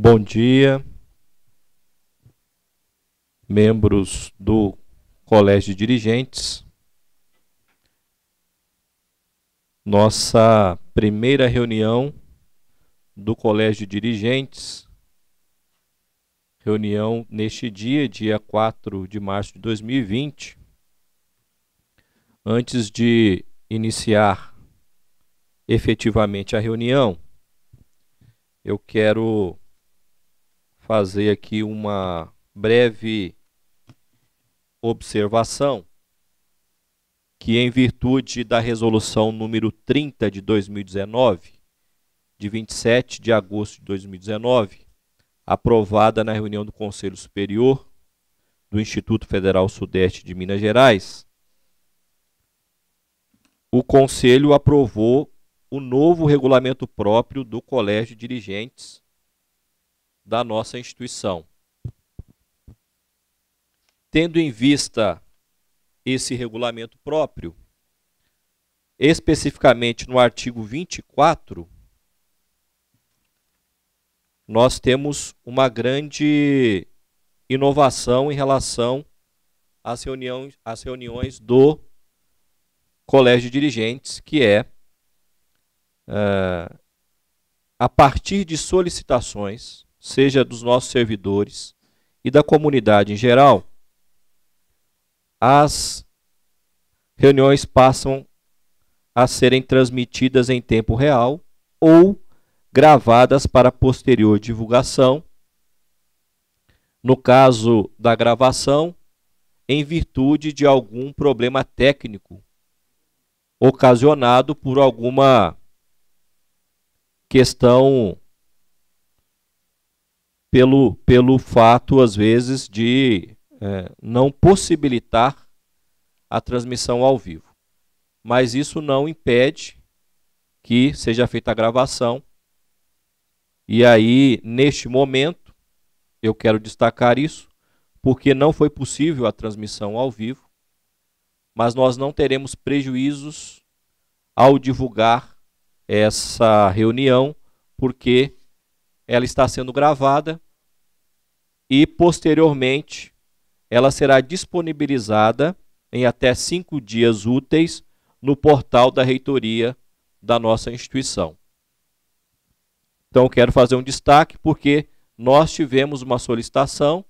Bom dia, membros do Colégio de Dirigentes. Nossa primeira reunião do Colégio de Dirigentes, reunião neste dia 4 de março de 2020. Antes de iniciar efetivamente a reunião, eu quero fazer aqui uma breve observação que, em virtude da resolução número 30 de 2019, de 27 de agosto de 2019, aprovada na reunião do Conselho Superior do Instituto Federal Sudeste de Minas Gerais, o Conselho aprovou o novo regulamento próprio do Colégio de Dirigentes da nossa instituição. Tendo em vista esse regulamento próprio, especificamente no artigo 24, nós temos uma grande inovação em relação às reuniões do Colégio de Dirigentes, que é, a partir de solicitações, seja dos nossos servidores e da comunidade em geral, as reuniões passam a serem transmitidas em tempo real ou gravadas para posterior divulgação. No caso da gravação, em virtude de algum problema técnico ocasionado por alguma questão pelo fato, às vezes, de não possibilitar a transmissão ao vivo. Mas isso não impede que seja feita a gravação. E aí, neste momento, eu quero destacar isso, porque não foi possível a transmissão ao vivo, mas nós não teremos prejuízos ao divulgar essa reunião, porque ela está sendo gravada e, posteriormente, ela será disponibilizada em até 5 dias úteis no portal da reitoria da nossa instituição. Então, eu quero fazer um destaque porque nós tivemos uma solicitação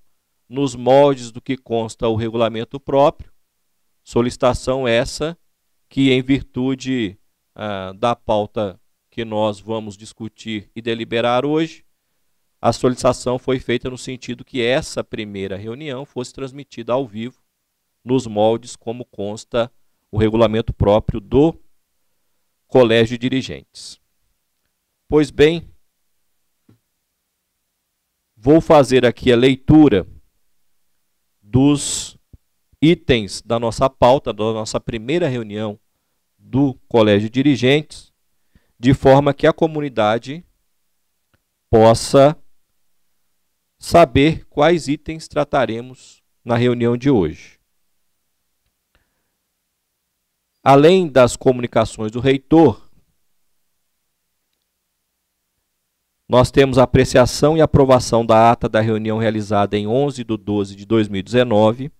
nos moldes do que consta o regulamento próprio, solicitação essa que, em virtude da pauta que nós vamos discutir e deliberar hoje, a solicitação foi feita no sentido que essa primeira reunião fosse transmitida ao vivo, nos moldes como consta o regulamento próprio do Colégio de Dirigentes. Pois bem, vou fazer aqui a leitura dos itens da nossa pauta, da nossa primeira reunião do Colégio de Dirigentes, de forma que a comunidade possa saber quais itens trataremos na reunião de hoje. Além das comunicações do reitor, nós temos a apreciação e aprovação da ata da reunião realizada em 11/12 de 2019.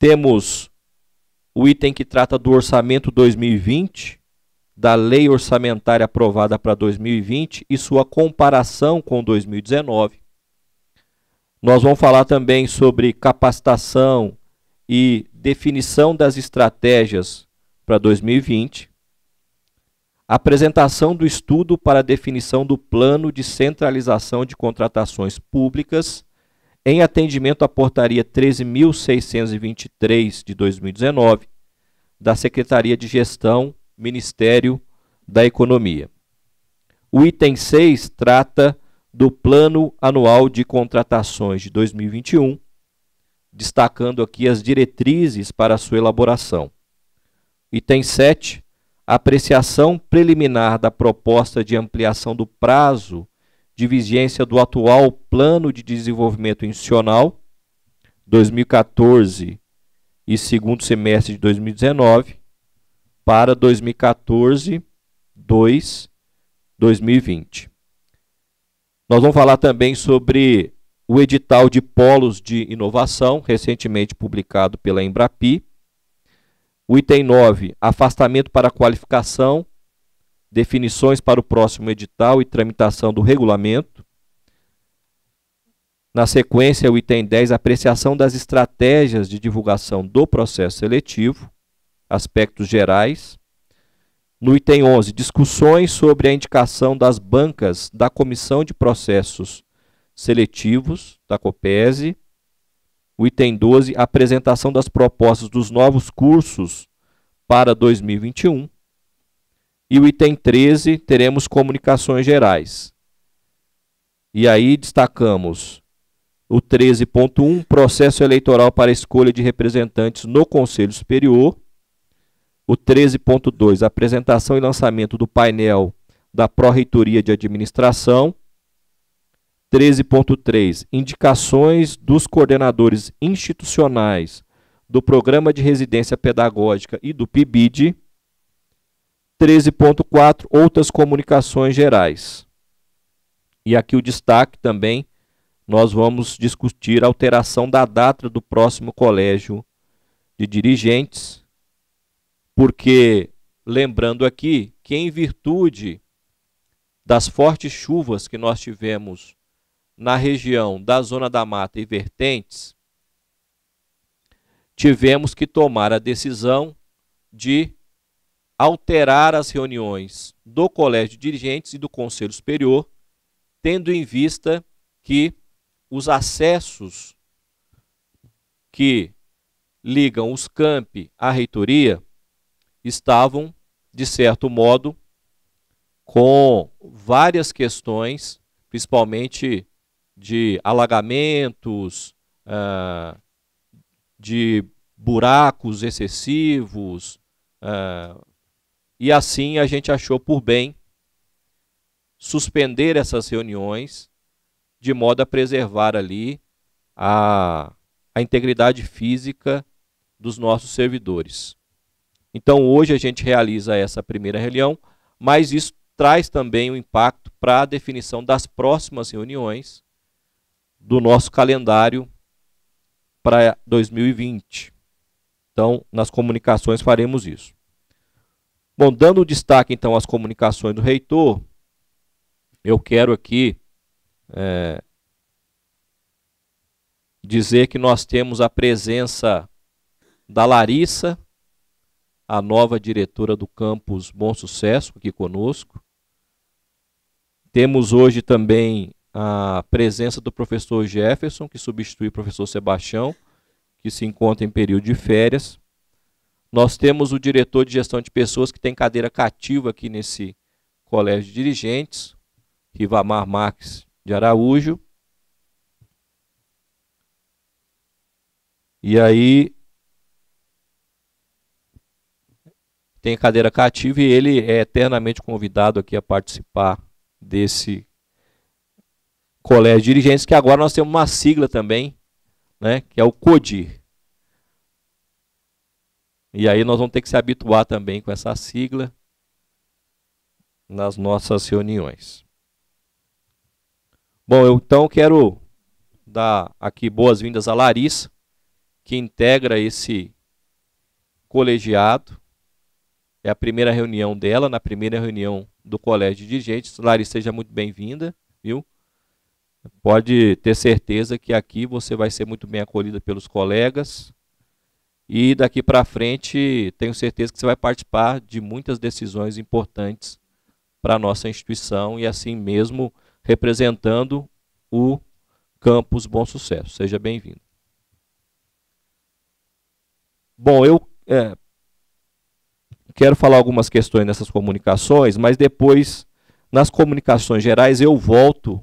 Temos o item que trata do orçamento 2020, da lei orçamentária aprovada para 2020 e sua comparação com 2019. Nós vamos falar também sobre capacitação e definição das estratégias para 2020. Apresentação do estudo para a definição do plano de centralização de contratações públicas em atendimento à portaria 13.623 de 2019 da Secretaria de Gestão, Ministério da Economia. O item 6 trata do Plano Anual de Contratações de 2021, destacando aqui as diretrizes para a sua elaboração. Item 7, apreciação preliminar da proposta de ampliação do prazo de vigência do atual Plano de Desenvolvimento Institucional 2014 e segundo semestre de 2019 para 2014-2020. Nós vamos falar também sobre o edital de polos de inovação, recentemente publicado pela Embrapi. O item 9, afastamento para qualificação, definições para o próximo edital e tramitação do regulamento. Na sequência, o item 10, apreciação das estratégias de divulgação do processo seletivo, aspectos gerais. No item 11, discussões sobre a indicação das bancas da Comissão de Processos Seletivos, da COPESE. O item 12, apresentação das propostas dos novos cursos para 2021. E o item 13, teremos comunicações gerais. E aí destacamos o 13.1, processo eleitoral para escolha de representantes no Conselho Superior. O 13.2, apresentação e lançamento do painel da Pró-Reitoria de Administração. 13.3, indicações dos coordenadores institucionais do Programa de Residência Pedagógica e do PIBID. 13.4, outras comunicações gerais. E aqui o destaque também, nós vamos discutir a alteração da data do próximo colégio de dirigentes, porque, lembrando aqui, que em virtude das fortes chuvas que nós tivemos na região da Zona da Mata e vertentes, tivemos que tomar a decisão de alterar as reuniões do Colégio de Dirigentes e do Conselho Superior, tendo em vista que os acessos que ligam os campi à reitoria estavam, de certo modo, com várias questões, principalmente de alagamentos, de buracos excessivos, e assim a gente achou por bem suspender essas reuniões, de modo a preservar ali a integridade física dos nossos servidores. Então hoje a gente realiza essa primeira reunião, mas isso traz também um impacto para a definição das próximas reuniões do nosso calendário para 2020. Então, nas comunicações faremos isso. Bom, dando destaque então às comunicações do reitor, eu quero aqui dizer que nós temos a presença da Larissa, a nova diretora do campus Bom Sucesso, aqui conosco. Temos hoje também a presença do professor Jefferson, que substitui o professor Sebastião, que se encontra em período de férias. Nós temos o diretor de gestão de pessoas, que tem cadeira cativa aqui nesse colégio de dirigentes, Rivamar Marques de Araújo. E aí tem cadeira cativa e ele é eternamente convidado aqui a participar desse colégio de dirigentes, que agora nós temos uma sigla também, né, que é o CODIR. E aí nós vamos ter que se habituar também com essa sigla nas nossas reuniões. Bom, eu então quero dar aqui boas-vindas a Larissa, que integra esse colegiado. É a primeira reunião dela, na primeira reunião do Colégio de Dirigentes. Larissa, seja muito bem-vinda, viu? Pode ter certeza que aqui você vai ser muito bem acolhida pelos colegas. E daqui para frente, tenho certeza que você vai participar de muitas decisões importantes para a nossa instituição e assim mesmo representando o Campus Bom Sucesso. Seja bem-vindo. Bom, eu quero falar algumas questões nessas comunicações, mas depois, nas comunicações gerais, eu volto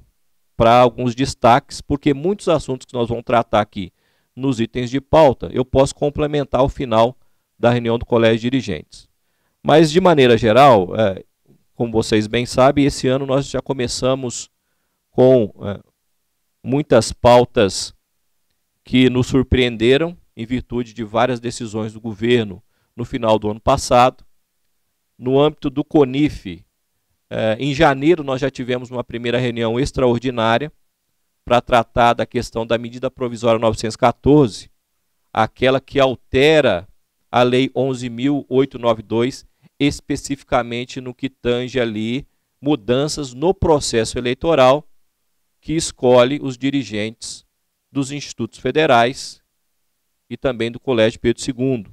para alguns destaques, porque muitos assuntos que nós vamos tratar aqui nos itens de pauta, eu posso complementar ao final da reunião do Colégio de Dirigentes. Mas, de maneira geral, como vocês bem sabem, esse ano nós já começamos com muitas pautas que nos surpreenderam em virtude de várias decisões do governo no final do ano passado. No âmbito do CONIF, Em janeiro, nós já tivemos uma primeira reunião extraordinária para tratar da questão da medida provisória 914, aquela que altera a Lei 11.892, especificamente no que tange ali mudanças no processo eleitoral que escolhe os dirigentes dos institutos federais e também do Colégio Pedro II.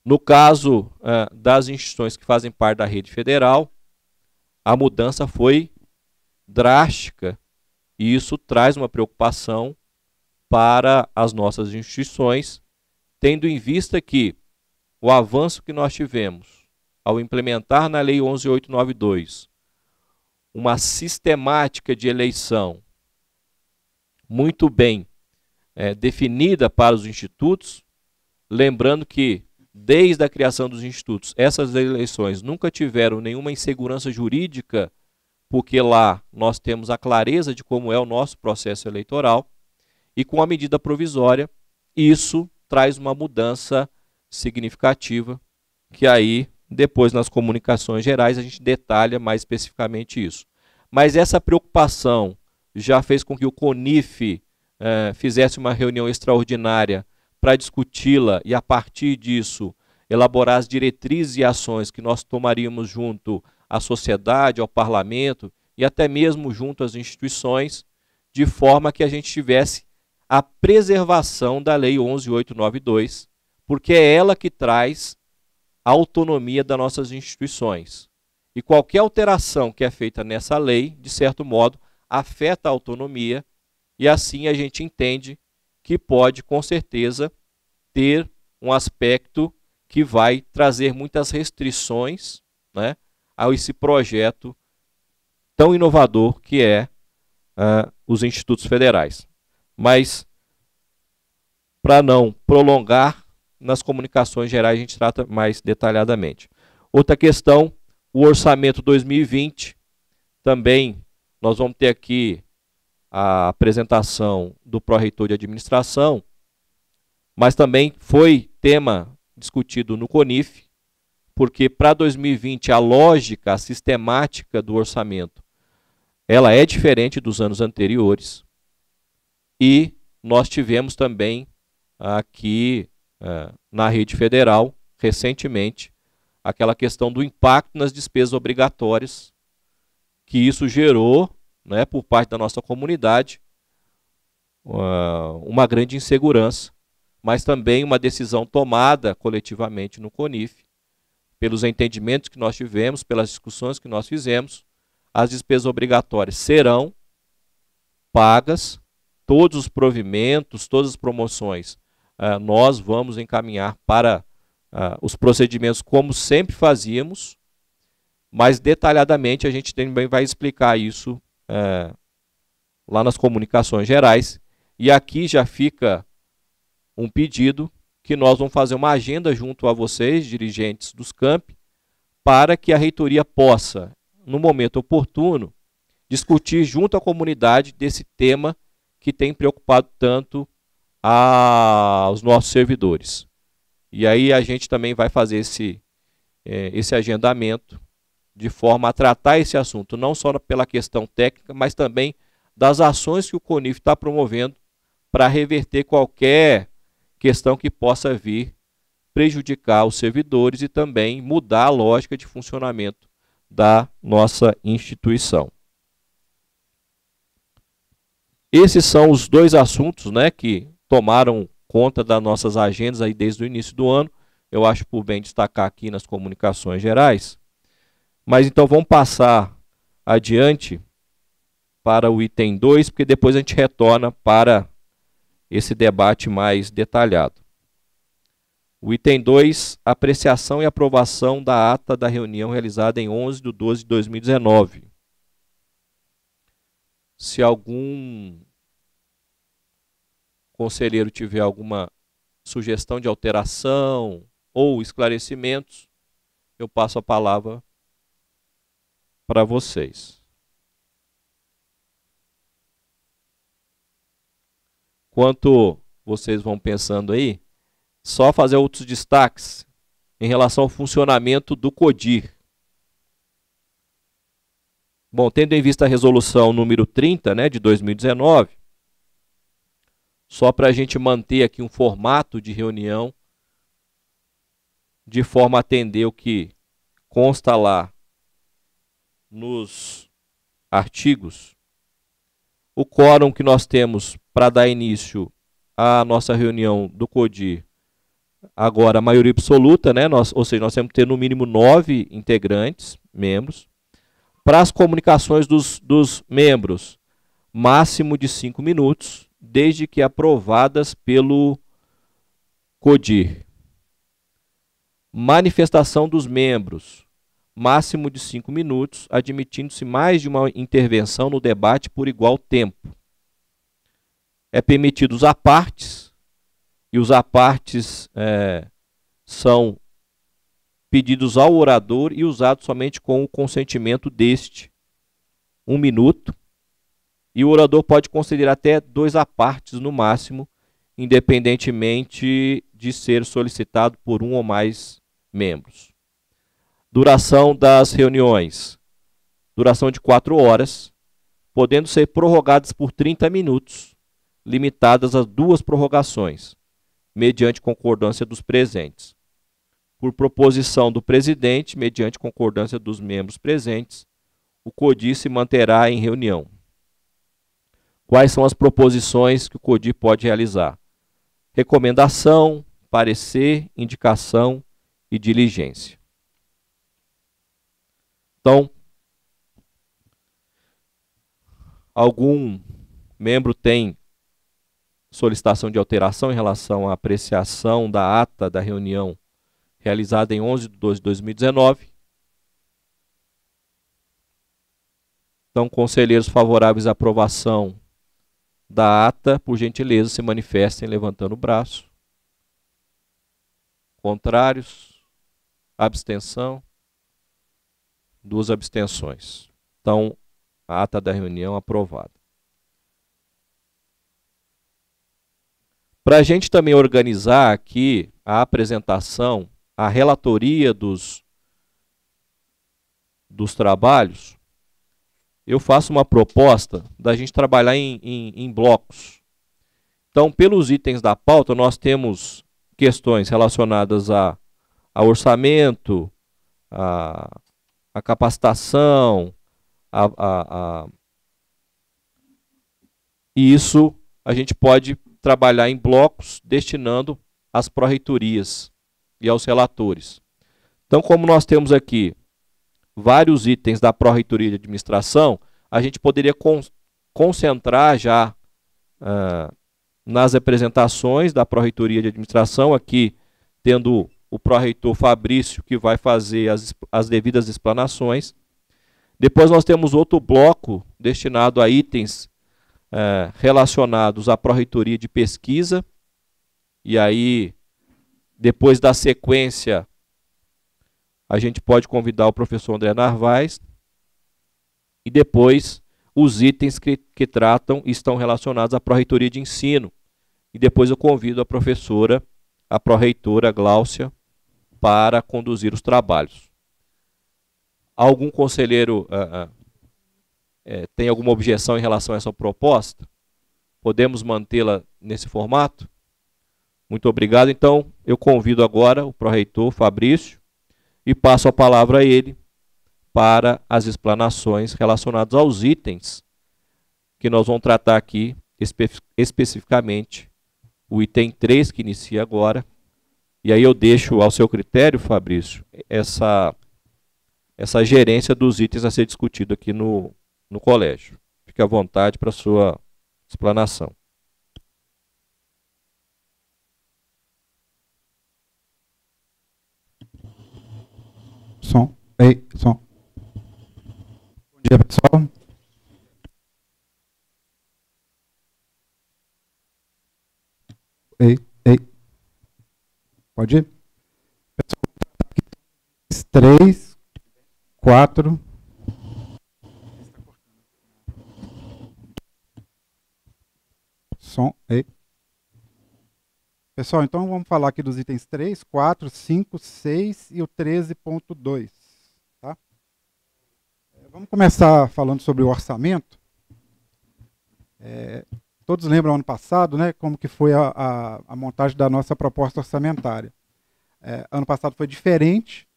No caso das instituições que fazem parte da rede federal, a mudança foi drástica e isso traz uma preocupação para as nossas instituições, tendo em vista que o avanço que nós tivemos ao implementar na Lei 11.892 uma sistemática de eleição muito bem definida para os institutos, lembrando que desde a criação dos institutos, essas eleições nunca tiveram nenhuma insegurança jurídica, porque lá nós temos a clareza de como é o nosso processo eleitoral, e com a medida provisória, isso traz uma mudança significativa, que aí, depois nas comunicações gerais, a gente detalha mais especificamente isso. Mas essa preocupação já fez com que o CONIF fizesse uma reunião extraordinária para discuti-la e, a partir disso, elaborar as diretrizes e ações que nós tomaríamos junto à sociedade, ao parlamento e até mesmo junto às instituições, de forma que a gente tivesse a preservação da Lei 11.892, porque é ela que traz a autonomia das nossas instituições. E qualquer alteração que é feita nessa lei, de certo modo, afeta a autonomia, e assim a gente entende que pode, com certeza, ter um aspecto que vai trazer muitas restrições, né, a esse projeto tão inovador que é os institutos federais. Mas, para não prolongar, nas comunicações gerais a gente trata mais detalhadamente. Outra questão, o orçamento 2020, também nós vamos ter aqui a apresentação do pró-reitor de administração, mas também foi tema discutido no CONIF, porque para 2020 a lógica, a sistemática do orçamento, ela é diferente dos anos anteriores, e nós tivemos também aqui na rede federal, recentemente, aquela questão do impacto nas despesas obrigatórias, que isso gerou, né, por parte da nossa comunidade, uma grande insegurança, mas também uma decisão tomada coletivamente no CONIF, pelos entendimentos que nós tivemos, pelas discussões que nós fizemos, as despesas obrigatórias serão pagas, todos os provimentos, todas as promoções, nós vamos encaminhar para os procedimentos como sempre fazíamos, mas detalhadamente a gente também vai explicar isso lá nas comunicações gerais. E aqui já fica um pedido que nós vamos fazer uma agenda junto a vocês, dirigentes dos campi, para que a reitoria possa, no momento oportuno, discutir junto à comunidade desse tema que tem preocupado tanto aos nossos servidores. E aí a gente também vai fazer esse agendamento de forma a tratar esse assunto, não só pela questão técnica, mas também das ações que o CONIF está promovendo para reverter qualquer questão que possa vir prejudicar os servidores e também mudar a lógica de funcionamento da nossa instituição. Esses são os dois assuntos, né, que tomaram conta das nossas agendas aí desde o início do ano. Eu acho por bem destacar aqui nas comunicações gerais. Mas então vamos passar adiante para o item 2, porque depois a gente retorna para esse debate mais detalhado. O item 2, apreciação e aprovação da ata da reunião realizada em 11/12/2019. Se algum conselheiro tiver alguma sugestão de alteração ou esclarecimentos, eu passo a palavra para vocês. Enquanto vocês vão pensando aí, só fazer outros destaques em relação ao funcionamento do CODIR. Bom, tendo em vista a resolução número 30, né, de 2019, só para a gente manter aqui um formato de reunião, de forma a atender o que consta lá nos artigos, o quórum que nós temos para dar início à nossa reunião do CODIR, agora a maioria absoluta, né? Ou seja, nós temos que ter no mínimo 9 integrantes, membros. Para as comunicações dos membros, máximo de 5 minutos, desde que aprovadas pelo CODIR. Manifestação dos membros, máximo de 5 minutos, admitindo-se mais de uma intervenção no debate por igual tempo. É permitido os apartes, e os apartes são pedidos ao orador e usados somente com o consentimento deste. 1 minuto. E o orador pode conceder até 2 apartes no máximo, independentemente de ser solicitado por um ou mais membros. Duração das reuniões. Duração de 4 horas, podendo ser prorrogadas por 30 minutos, limitadas a 2 prorrogações, mediante concordância dos presentes. Por proposição do presidente, mediante concordância dos membros presentes, o CODIR se manterá em reunião. Quais são as proposições que o CODIR pode realizar? Recomendação, parecer, indicação e diligência. Então, algum membro tem solicitação de alteração em relação à apreciação da ata da reunião realizada em 11/12/2019. Então, conselheiros favoráveis à aprovação da ata, por gentileza, se manifestem levantando o braço. Contrários? Abstenção? 2 abstenções. Então, a ata da reunião aprovada. Para a gente também organizar aqui a apresentação, a relatoria dos trabalhos, eu faço uma proposta da gente trabalhar em blocos. Então, pelos itens da pauta, nós temos questões relacionadas a orçamento, a capacitação, e isso a gente pode trabalhar em blocos, destinando às pró-reitorias e aos relatores. Então, como nós temos aqui vários itens da pró-reitoria de administração, a gente poderia concentrar já nas apresentações da pró-reitoria de administração, aqui tendo o pró-reitor Fabrício, que vai fazer as devidas explanações. Depois nós temos outro bloco destinado a itens relacionados à pró-reitoria de pesquisa, e aí, depois da sequência, a gente pode convidar o professor André Narvaez, e depois os itens que tratam e estão relacionados à pró-reitoria de ensino. E depois eu convido a professora, a pró-reitora Gláucia, para conduzir os trabalhos. Algum conselheiro tem alguma objeção em relação a essa proposta? Podemos mantê-la nesse formato? Muito obrigado. Então, eu convido agora o pró-reitor Fabrício e passo a palavra a ele para as explanações relacionadas aos itens que nós vamos tratar aqui, especificamente o item 3, que inicia agora. E aí eu deixo ao seu critério, Fabrício, essa gerência dos itens a ser discutido aqui no colégio. Fique à vontade para a sua explanação. Som. Ei, som. Bom dia, pessoal. Ei. Pode ir? Pessoal, 3, 4. Som. Ei. Pessoal, então vamos falar aqui dos itens 3, 4, 5, 6 e o 13.2. Tá? Vamos começar falando sobre o orçamento. Todos lembram ano passado, né, como que foi a montagem da nossa proposta orçamentária. Ano passado foi diferente,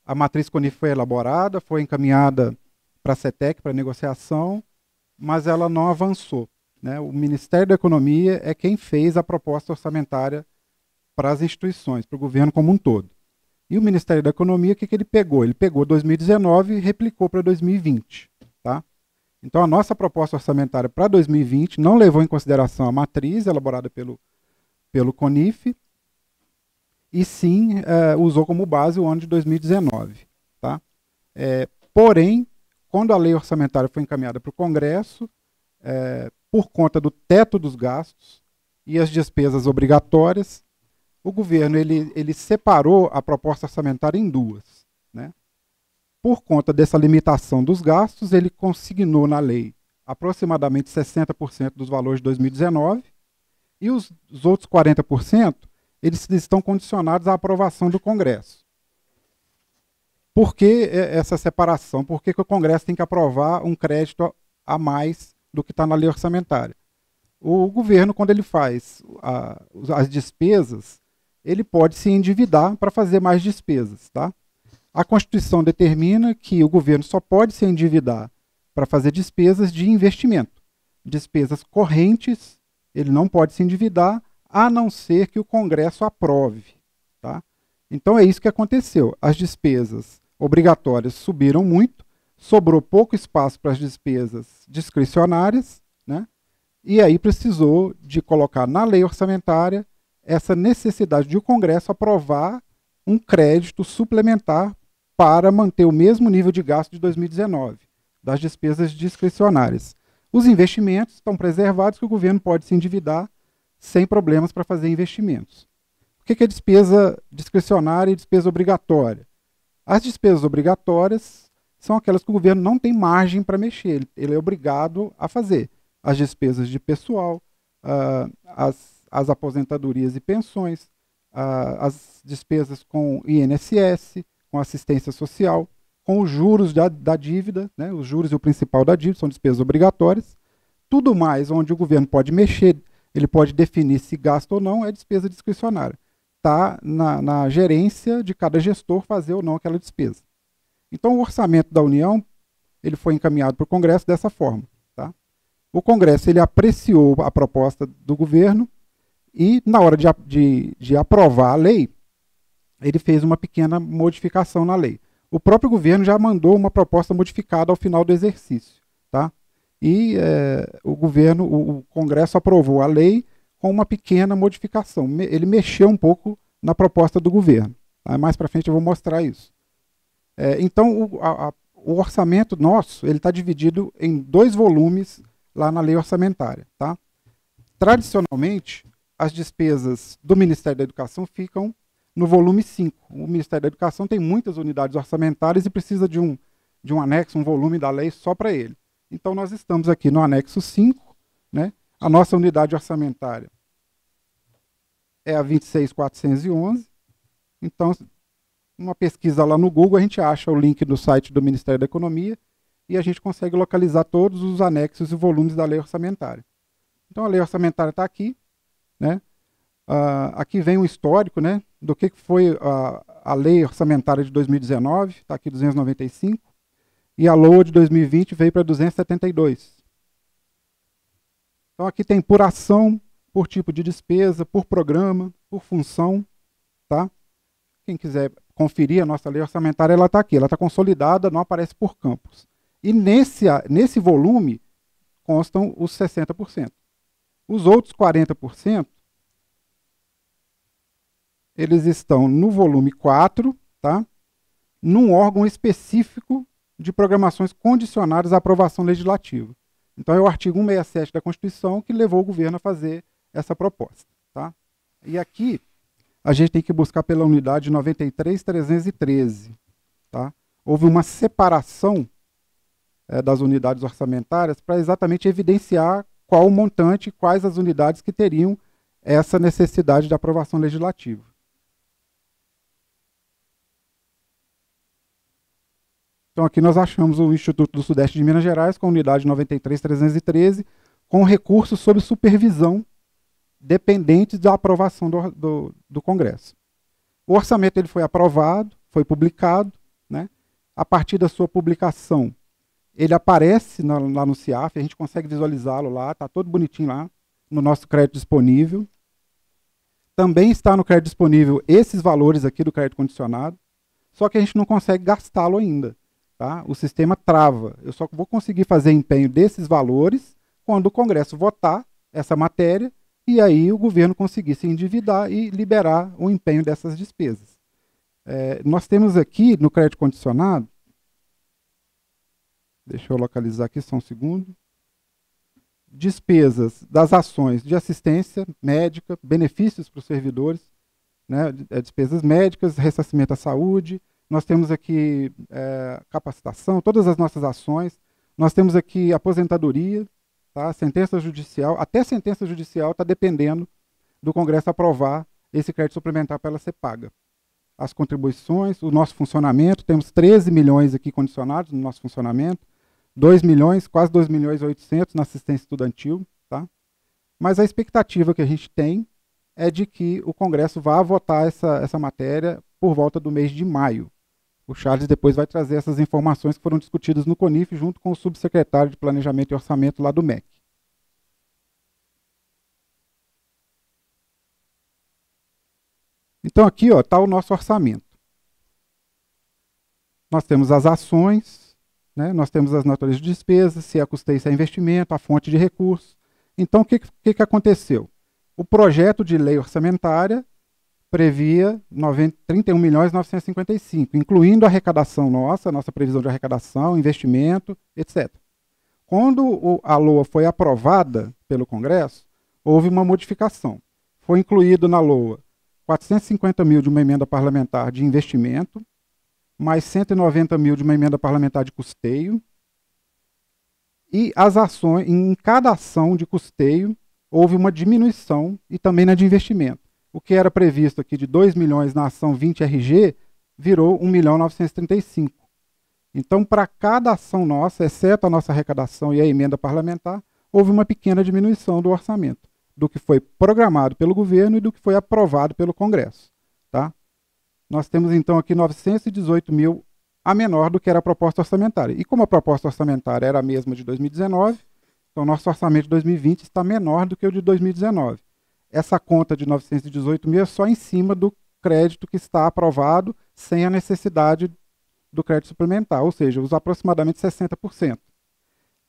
a matriz CONIF foi elaborada, foi encaminhada para a CETEC, para negociação, mas ela não avançou, né? O Ministério da Economia é quem fez a proposta orçamentária para as instituições, para o governo como um todo. E o Ministério da Economia, o que ele pegou? Ele pegou 2019 e replicou para 2020. Tá? Então, a nossa proposta orçamentária para 2020 não levou em consideração a matriz elaborada pelo CONIF, e sim usou como base o ano de 2019. Tá? Porém, quando a lei orçamentária foi encaminhada para o Congresso, por conta do teto dos gastos e as despesas obrigatórias, o governo ele separou a proposta orçamentária em duas. Né? Por conta dessa limitação dos gastos, ele consignou na lei aproximadamente 60% dos valores de 2019 e os outros 40% eles estão condicionados à aprovação do Congresso. Por que essa separação? Por que o Congresso tem que aprovar um crédito a mais do que está na lei orçamentária? O governo, quando ele faz as despesas, ele pode se endividar para fazer mais despesas. Tá? A Constituição determina que o governo só pode se endividar para fazer despesas de investimento. Despesas correntes, ele não pode se endividar, a não ser que o Congresso aprove. Tá? Então é isso que aconteceu. As despesas obrigatórias subiram muito, sobrou pouco espaço para as despesas discricionárias, né? E aí precisou de colocar na lei orçamentária essa necessidade de o Congresso aprovar um crédito suplementar para manter o mesmo nível de gasto de 2019, das despesas discricionárias. Os investimentos estão preservados, que o governo pode se endividar sem problemas para fazer investimentos. O que é despesa discricionária e despesa obrigatória? As despesas obrigatórias são aquelas que o governo não tem margem para mexer, ele é obrigado a fazer. As despesas de pessoal, as aposentadorias e pensões, as despesas com INSS, com assistência social, com os juros da dívida, né, os juros e o principal da dívida, são despesas obrigatórias. Tudo mais onde o governo pode mexer, ele pode definir se gasta ou não, é despesa discricionária. Está na gerência de cada gestor fazer ou não aquela despesa. Então, o orçamento da União ele foi encaminhado para o Congresso dessa forma. Tá? O Congresso ele apreciou a proposta do governo e, na hora de aprovar a lei, ele fez uma pequena modificação na lei. O próprio governo já mandou uma proposta modificada ao final do exercício. Tá? E o Congresso aprovou a lei com uma pequena modificação. Ele mexeu um pouco na proposta do governo. Tá? Mais para frente eu vou mostrar isso. Então, o orçamento nosso está dividido em 2 volumes lá na lei orçamentária. Tá? Tradicionalmente, as despesas do Ministério da Educação ficam no volume 5. O Ministério da Educação tem muitas unidades orçamentárias e precisa de um anexo, um volume da lei só para ele. Então, nós estamos aqui no anexo 5, né? A nossa unidade orçamentária é a 26.411. Então, uma pesquisa lá no Google, a gente acha o link do site do Ministério da Economia e a gente consegue localizar todos os anexos e volumes da lei orçamentária. Então, a lei orçamentária está aqui, né? Aqui vem um histórico, né, do que foi a lei orçamentária de 2019, está aqui 295. E a LOA de 2020 veio para 272. Então aqui tem por ação, por tipo de despesa, por programa, por função. Tá? Quem quiser conferir a nossa lei orçamentária, ela está aqui. Ela está consolidada, não aparece por campos. E nesse volume constam os 60%. Os outros 40%, eles estão no volume 4, tá? Num órgão específico de programações condicionadas à aprovação legislativa. Então, é o artigo 167 da Constituição que levou o governo a fazer essa proposta. Tá? E aqui, a gente tem que buscar pela unidade 93.313. Tá? Houve uma separação das unidades orçamentárias para exatamente evidenciar qual o montante, quais as unidades que teriam essa necessidade de aprovação legislativa. Então aqui nós achamos o Instituto do Sudeste de Minas Gerais com a unidade 93.313, com recursos sob supervisão, dependentes da aprovação do Congresso. O orçamento ele foi aprovado, foi publicado, né? A partir da sua publicação, ele aparece lá no CIAF, a gente consegue visualizá-lo lá, está todo bonitinho lá, no nosso crédito disponível. Também está no crédito disponível esses valores aqui do crédito condicionado, só que a gente não consegue gastá-lo ainda. Tá? O sistema trava. Eu só vou conseguir fazer empenho desses valores quando o Congresso votar essa matéria e aí o governo conseguir se endividar e liberar o empenho dessas despesas. Nós temos aqui no crédito condicionado, deixa eu localizar aqui só um segundo, despesas das ações de assistência médica, benefícios para os servidores, né, despesas médicas, ressarcimento à saúde, nós temos aqui capacitação, todas as nossas ações, nós temos aqui aposentadoria, tá, sentença judicial, até sentença judicial está dependendo do Congresso aprovar esse crédito suplementar para ela ser paga. As contribuições, o nosso funcionamento, temos 13 milhões aqui condicionados no nosso funcionamento, 2 milhões, quase 2 milhões e 800 na assistência estudantil, tá? Mas a expectativa que a gente tem é de que o Congresso vá votar essa matéria por volta do mês de maio. O Charles depois vai trazer essas informações que foram discutidas no CONIF junto com o subsecretário de Planejamento e Orçamento lá do MEC. Então aqui está o nosso orçamento. Nós temos as ações, né, nós temos as naturezas de despesas, se é custeio, se é investimento, a fonte de recursos. Então o que aconteceu? O projeto de lei orçamentária previa 31.955.000, incluindo a arrecadação nossa previsão de arrecadação, investimento, etc. Quando a LOA foi aprovada pelo Congresso, houve uma modificação. Foi incluído na LOA 450 mil de uma emenda parlamentar de investimento, mais 190 mil de uma emenda parlamentar de custeio, e as ações, em cada ação de custeio, houve uma diminuição e também na de investimento. O que era previsto aqui de 2 milhões na ação 20 RG, virou 1.935.000. Então, para cada ação nossa, exceto a nossa arrecadação e a emenda parlamentar, houve uma pequena diminuição do orçamento, do que foi programado pelo governo e do que foi aprovado pelo Congresso. Tá? Nós temos, então, aqui 918 mil a menor do que era a proposta orçamentária. E como a proposta orçamentária era a mesma de 2019, então nosso orçamento de 2020 está menor do que o de 2019. Essa conta de 918 mil é só em cima do crédito que está aprovado sem a necessidade do crédito suplementar, ou seja, os aproximadamente 60%.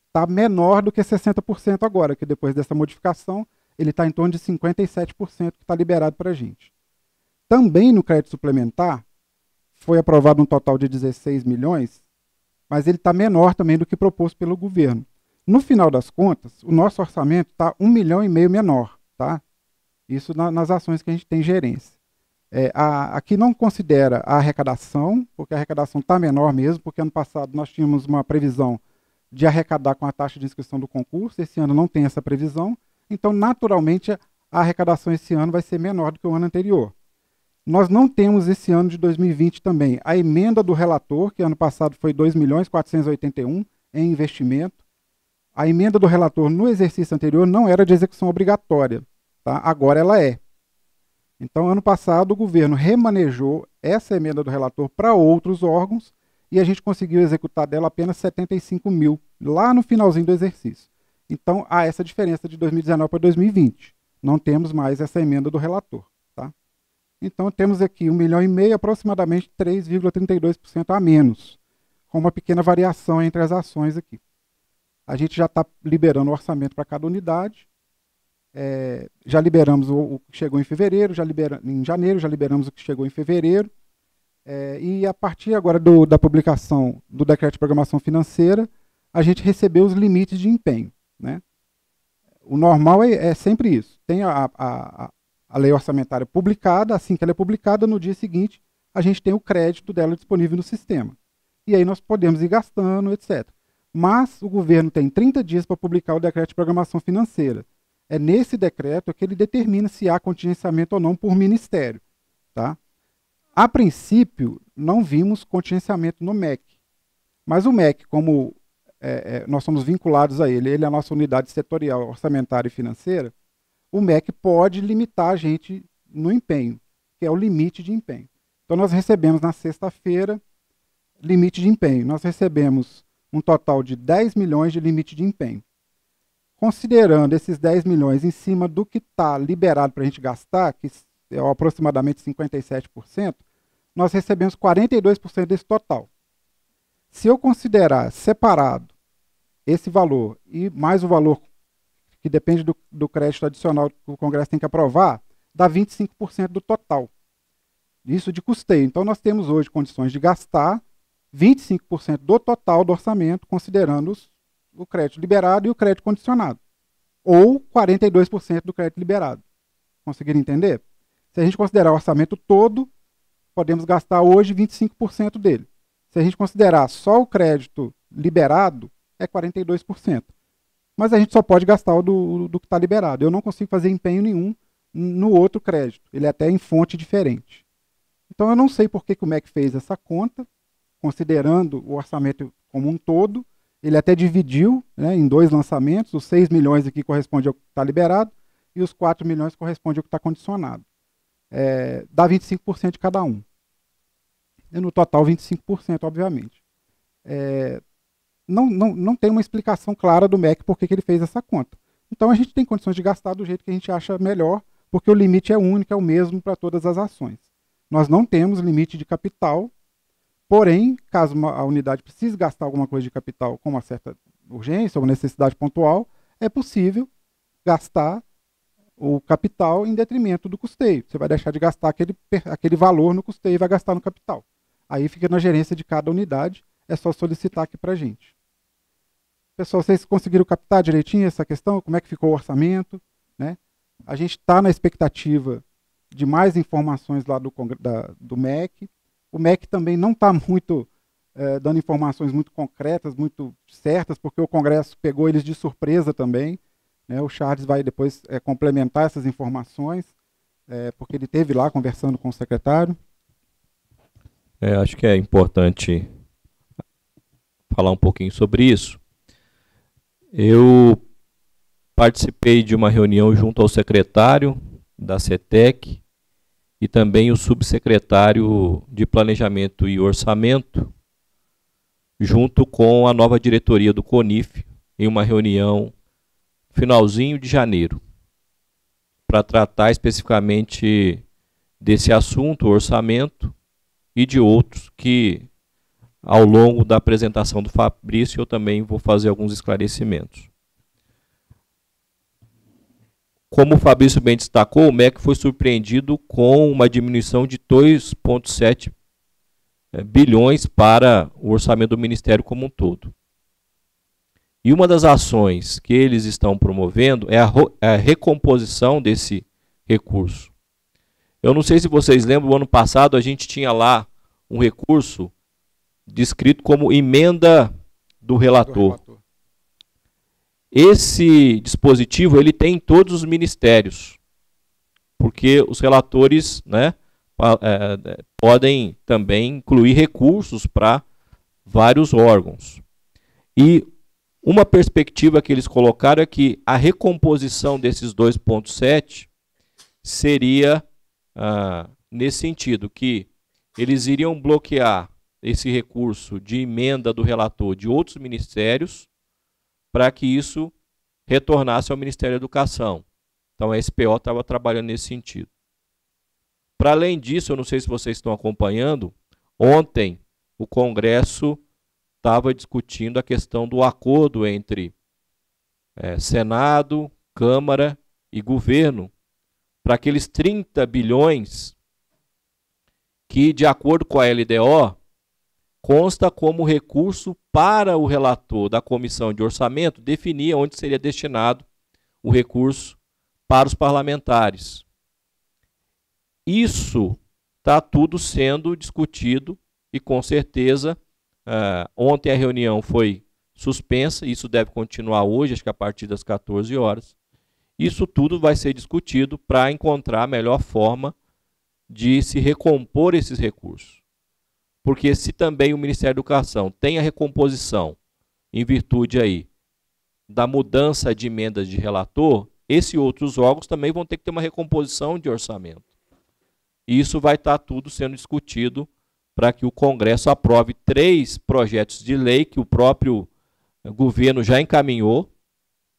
Está menor do que 60% agora, que depois dessa modificação ele está em torno de 57% que está liberado para a gente. Também no crédito suplementar, foi aprovado um total de 16 milhões, mas ele está menor também do que proposto pelo governo. No final das contas, o nosso orçamento está 1,5 milhão menor, tá? Isso nas ações que a gente tem gerência. Aqui não considera a arrecadação, porque a arrecadação está menor mesmo, porque ano passado nós tínhamos uma previsão de arrecadar com a taxa de inscrição do concurso, esse ano não tem essa previsão, então naturalmente a arrecadação esse ano vai ser menor do que o ano anterior. Nós não temos esse ano de 2020 também a emenda do relator, que ano passado foi 2.481.000 em investimento. A emenda do relator no exercício anterior não era de execução obrigatória, tá? Agora ela é. Então, ano passado, o governo remanejou essa emenda do relator para outros órgãos e a gente conseguiu executar dela apenas 75 mil, lá no finalzinho do exercício. Então, há essa diferença de 2019 para 2020. Não temos mais essa emenda do relator. Tá? Então, temos aqui 1,5 milhão, aproximadamente 3,32% a menos, com uma pequena variação entre as ações aqui. A gente já está liberando o orçamento para cada unidade. Já liberamos o que chegou em fevereiro, em janeiro já liberamos o que chegou em fevereiro. E a partir agora da publicação do decreto de programação financeira, a gente recebeu os limites de empenho. Né? O normal é sempre isso. Tem a lei orçamentária publicada, assim que ela é publicada, no dia seguinte a gente tem o crédito dela disponível no sistema. E aí nós podemos ir gastando, etc. Mas o governo tem 30 dias para publicar o decreto de programação financeira. É nesse decreto que ele determina se há contingenciamento ou não por ministério. Tá? A princípio, não vimos contingenciamento no MEC. Mas o MEC, como nós somos vinculados a ele é a nossa unidade setorial, orçamentária e financeira, o MEC pode limitar a gente no empenho, que é o limite de empenho. Então nós recebemos na sexta-feira limite de empenho. Nós recebemos um total de 10 milhões de limite de empenho. Considerando esses 10 milhões em cima do que está liberado para a gente gastar, que é aproximadamente 57%, nós recebemos 42% desse total. Se eu considerar separado esse valor e mais o valor que depende do crédito adicional que o Congresso tem que aprovar, dá 25% do total. Isso de custeio. Então nós temos hoje condições de gastar 25% do total do orçamento, considerando o crédito liberado e o crédito condicionado. Ou 42% do crédito liberado. Conseguiram entender? Se a gente considerar o orçamento todo, podemos gastar hoje 25% dele. Se a gente considerar só o crédito liberado, é 42%. Mas a gente só pode gastar o do que está liberado. Eu não consigo fazer empenho nenhum no outro crédito. Ele é até em fonte diferente. Então eu não sei por que o MEC fez essa conta, considerando o orçamento como um todo. Ele até dividiu, né, em 2 lançamentos. Os 6 milhões aqui corresponde ao que está liberado e os 4 milhões corresponde ao que está condicionado. Dá 25% de cada um. E no total 25%, obviamente. Não tem uma explicação clara do MEC por que ele fez essa conta. Então a gente tem condições de gastar do jeito que a gente acha melhor, porque o limite é único, é o mesmo para todas as ações. Nós não temos limite de capital, porém, caso a unidade precise gastar alguma coisa de capital com uma certa urgência ou necessidade pontual, é possível gastar o capital em detrimento do custeio. Você vai deixar de gastar aquele valor no custeio e vai gastar no capital. Aí fica na gerência de cada unidade, é só solicitar aqui para a gente. Pessoal, vocês conseguiram captar direitinho essa questão? Como é que ficou o orçamento? Né? A gente está na expectativa de mais informações lá do MEC. O MEC também não está muito dando informações muito concretas, muito certas, porque o Congresso pegou eles de surpresa também. Né? O Charles vai depois complementar essas informações, porque ele esteve lá conversando com o secretário. Acho que é importante falar um pouquinho sobre isso. Eu participei de uma reunião junto ao secretário da CETEC e também o subsecretário de Planejamento e Orçamento, junto com a nova diretoria do CONIF, em uma reunião finalzinho de janeiro, para tratar especificamente desse assunto, o orçamento, e de outros que, ao longo da apresentação do Fabrício, eu também vou fazer alguns esclarecimentos. Como o Fabrício bem destacou, o MEC foi surpreendido com uma diminuição de 2,7 bilhões para o orçamento do Ministério como um todo. E uma das ações que eles estão promovendo é a recomposição desse recurso. Eu não sei se vocês lembram, no ano passado a gente tinha lá um recurso descrito como emenda do relator. Esse dispositivo ele tem em todos os ministérios, porque os relatores, né, podem também incluir recursos para vários órgãos. E uma perspectiva que eles colocaram é que a recomposição desses 2,7 seria nesse sentido, que eles iriam bloquear esse recurso de emenda do relator de outros ministérios para que isso retornasse ao Ministério da Educação. Então a SPO estava trabalhando nesse sentido. Para além disso, eu não sei se vocês estão acompanhando, ontem o Congresso estava discutindo a questão do acordo entre Senado, Câmara e Governo para aqueles 30 bilhões que, de acordo com a LDO, consta como recurso para o relator da Comissão de Orçamento definir onde seria destinado o recurso para os parlamentares. Isso está tudo sendo discutido e, com certeza, ontem a reunião foi suspensa, isso deve continuar hoje, acho que a partir das 14 horas. Isso tudo vai ser discutido para encontrar a melhor forma de se recompor esses recursos. Porque se também o Ministério da Educação tem a recomposição, em virtude aí da mudança de emendas de relator, esses outros órgãos também vão ter que ter uma recomposição de orçamento. E isso vai estar tudo sendo discutido para que o Congresso aprove 3 projetos de lei que o próprio governo já encaminhou.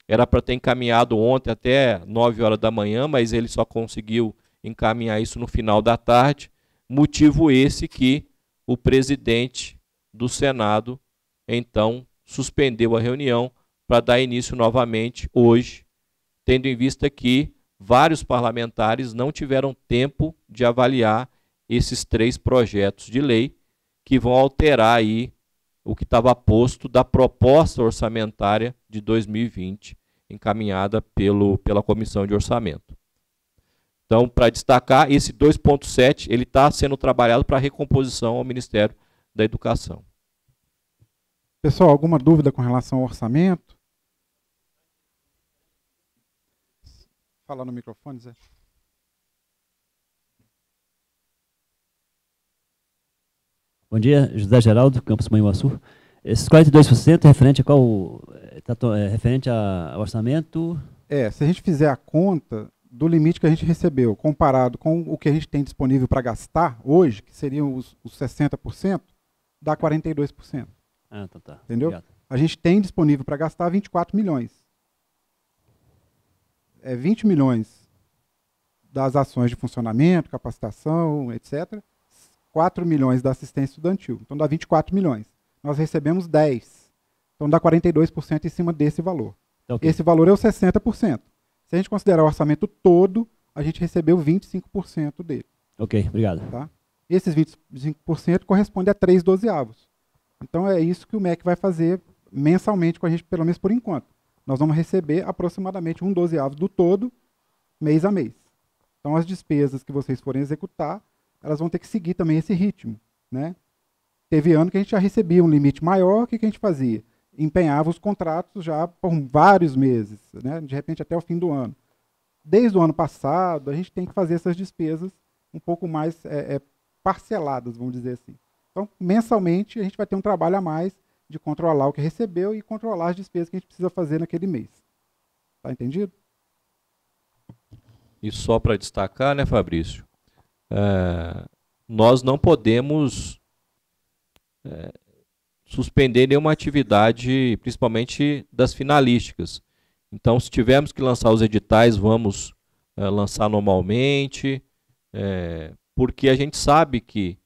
Era para ter encaminhado ontem até 9 horas da manhã, mas ele só conseguiu encaminhar isso no final da tarde. Motivo esse que o presidente do Senado, então, suspendeu a reunião para dar início novamente hoje, tendo em vista que vários parlamentares não tiveram tempo de avaliar esses 3 projetos de lei que vão alterar aí o que estava posto da proposta orçamentária de 2020, encaminhada pela Comissão de Orçamento. Então, para destacar, esse 2,7, ele está sendo trabalhado para recomposição ao Ministério da Educação. Pessoal, alguma dúvida com relação ao orçamento? Fala no microfone, Zé. Bom dia, José Geraldo, Campos Manhuaçu. Esses 42% é referente a qual? Referente ao orçamento? Se a gente fizer a conta do limite que a gente recebeu, comparado com o que a gente tem disponível para gastar hoje, que seriam os 60%, dá 42%. Ah, então tá. Entendeu? Obrigado. A gente tem disponível para gastar 24 milhões. 20 milhões das ações de funcionamento, capacitação, etc. 4 milhões da assistência estudantil. Então dá 24 milhões. Nós recebemos 10. Então dá 42% em cima desse valor. Okay. Esse valor é o 60%. Se a gente considerar o orçamento todo, a gente recebeu 25% dele. Ok, obrigado. Tá? Esses 25% corresponde a 3/12. Então é isso que o MEC vai fazer mensalmente com a gente, pelo menos por enquanto. Nós vamos receber aproximadamente 1/12 do todo, mês a mês. Então as despesas que vocês forem executar, elas vão ter que seguir também esse ritmo, né? Teve ano que a gente já recebia um limite maior, o que a gente fazia? Empenhava os contratos já por vários meses, né? De repente até o fim do ano. Desde o ano passado, a gente tem que fazer essas despesas um pouco mais parceladas, vamos dizer assim. Então, mensalmente, a gente vai ter um trabalho a mais de controlar o que recebeu e controlar as despesas que a gente precisa fazer naquele mês. Tá entendido? E só para destacar, né, Fabrício, nós não podemos suspender nenhuma atividade, principalmente das finalísticas. Então, se tivermos que lançar os editais, vamos lançar normalmente, porque a gente sabe que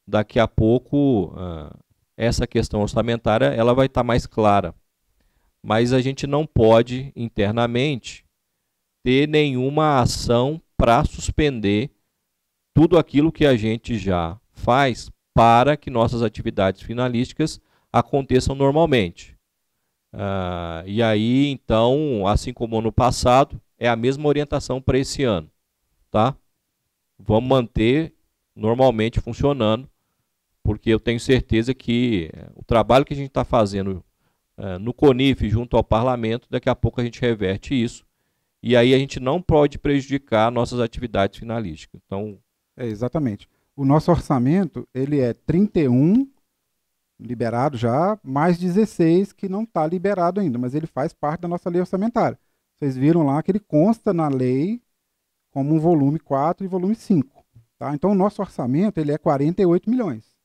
daqui a pouco essa questão orçamentária ela vai estar mais clara. Mas a gente não pode, internamente, ter nenhuma ação para suspender tudo aquilo que a gente já faz para que nossas atividades finalísticas aconteçam normalmente. E aí, então, assim como no passado, é a mesma orientação para esse ano. Tá? Vamos manter normalmente funcionando, porque eu tenho certeza que o trabalho que a gente está fazendo no CONIF junto ao parlamento, daqui a pouco a gente reverte isso, e aí a gente não pode prejudicar nossas atividades finalísticas. Então, exatamente. O nosso orçamento, ele é 31 liberado já, mais 16 que não está liberado ainda, mas ele faz parte da nossa lei orçamentária. Vocês viram lá que ele consta na lei como um volume 4 e volume 5. Tá? Então, o nosso orçamento ele é 48 milhões,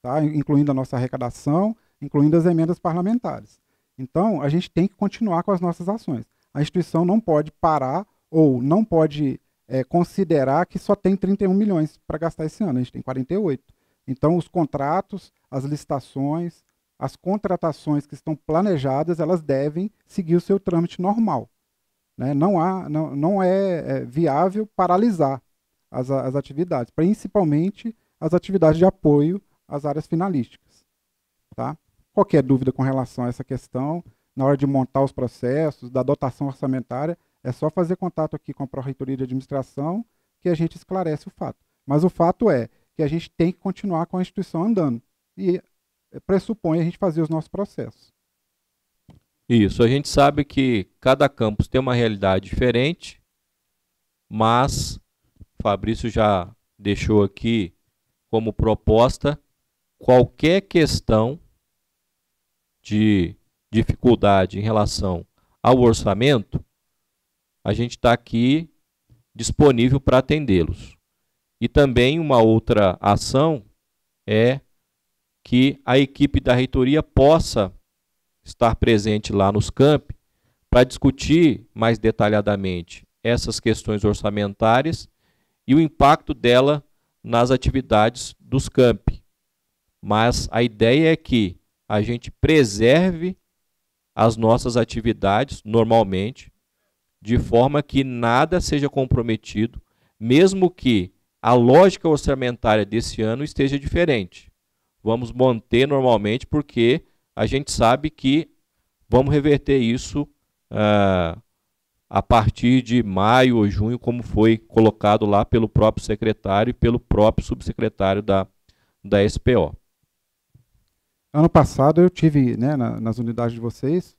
tá? Incluindo a nossa arrecadação, incluindo as emendas parlamentares. Então, a gente tem que continuar com as nossas ações. A instituição não pode parar ou não pode considerar que só tem 31 milhões para gastar esse ano. A gente tem 48. Então, os contratos, as licitações, as contratações que estão planejadas, elas devem seguir o seu trâmite normal. Né? Não é viável paralisar as atividades, principalmente as atividades de apoio às áreas finalísticas. Tá? Qualquer dúvida com relação a essa questão, na hora de montar os processos, da dotação orçamentária, é só fazer contato aqui com a Pró-Reitoria de Administração que a gente esclarece o fato. Mas o fato é que a gente tem que continuar com a instituição andando e pressupõe a gente fazer os nossos processos. Isso, a gente sabe que cada campus tem uma realidade diferente, mas o Fabrício já deixou aqui como proposta qualquer questão de dificuldade em relação ao orçamento, a gente está aqui disponível para atendê-los. E também uma outra ação é que a equipe da reitoria possa estar presente lá nos campi para discutir mais detalhadamente essas questões orçamentárias e o impacto dela nas atividades dos campi. Mas a ideia é que a gente preserve as nossas atividades normalmente, de forma que nada seja comprometido, mesmo que a lógica orçamentária desse ano esteja diferente. Vamos manter normalmente, porque a gente sabe que vamos reverter isso a partir de maio ou junho, como foi colocado lá pelo próprio secretário e pelo próprio subsecretário da SPO. Ano passado eu tive, né, nas unidades de vocês,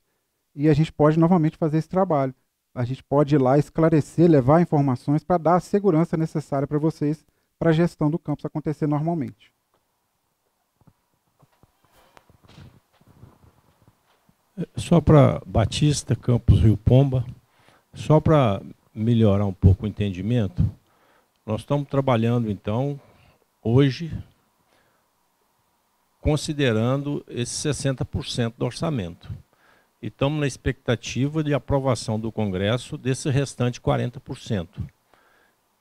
e a gente pode novamente fazer esse trabalho. A gente pode ir lá esclarecer, levar informações para dar a segurança necessária para vocês, para a gestão do campus acontecer normalmente. Só para Batista, Campos Rio Pomba, só para melhorar um pouco o entendimento, nós estamos trabalhando, então, hoje, considerando esse 60% do orçamento. E estamos na expectativa de aprovação do Congresso desse restante 40%.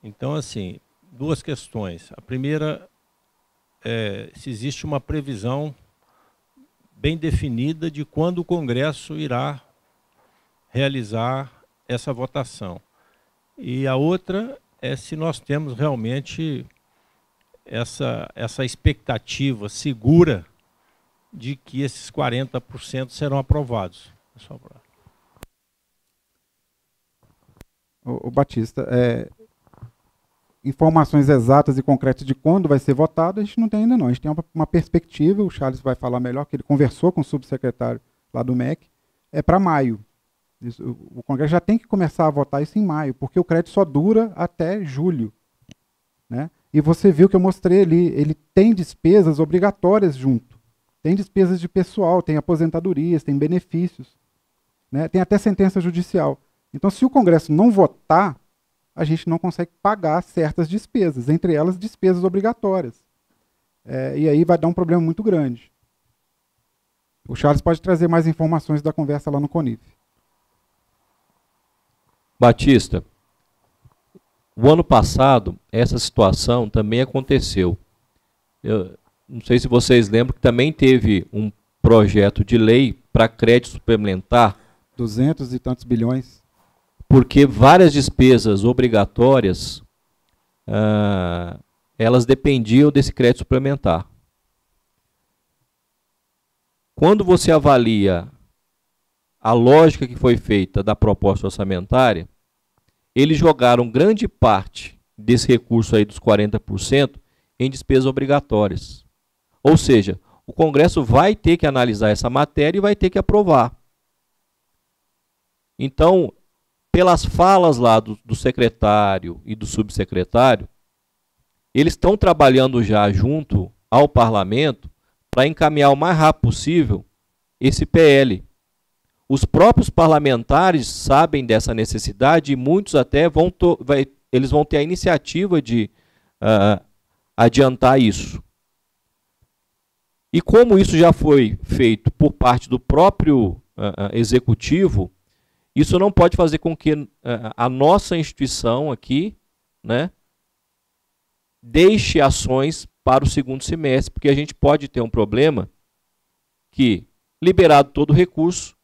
Então, assim, duas questões. A primeira é se existe uma previsão bem definida de quando o Congresso irá realizar essa votação. E a outra é se nós temos realmente essa expectativa segura de que esses 40% serão aprovados. O Batista, informações exatas e concretas de quando vai ser votado, a gente não tem ainda não. A gente tem uma perspectiva, o Charles vai falar melhor, que ele conversou com o subsecretário lá do MEC, é para maio. O Congresso já tem que começar a votar isso em maio, porque o crédito só dura até julho, né? E você viu que eu mostrei ali, ele tem despesas obrigatórias junto. Tem despesas de pessoal, tem aposentadorias, tem benefícios, né? Tem até sentença judicial. Então, se o Congresso não votar, a gente não consegue pagar certas despesas, entre elas despesas obrigatórias. E aí vai dar um problema muito grande. O Charles pode trazer mais informações da conversa lá no CONIF. Batista, o ano passado, essa situação também aconteceu. Eu não sei se vocês lembram que também teve um projeto de lei para crédito suplementar. 200 e tantos bilhões. Porque várias despesas obrigatórias, elas dependiam desse crédito suplementar. Quando você avalia a lógica que foi feita da proposta orçamentária, eles jogaram grande parte desse recurso aí dos 40% em despesas obrigatórias. Ou seja, o Congresso vai ter que analisar essa matéria e vai ter que aprovar. Então, pelas falas lá do secretário e do subsecretário, eles estão trabalhando já junto ao parlamento para encaminhar o mais rápido possível esse PL. Os próprios parlamentares sabem dessa necessidade e muitos até eles vão ter a iniciativa de adiantar isso. E como isso já foi feito por parte do próprio executivo, isso não pode fazer com que a nossa instituição aqui, né, deixe ações para o segundo semestre, porque a gente pode ter um problema que, liberado todo o recurso,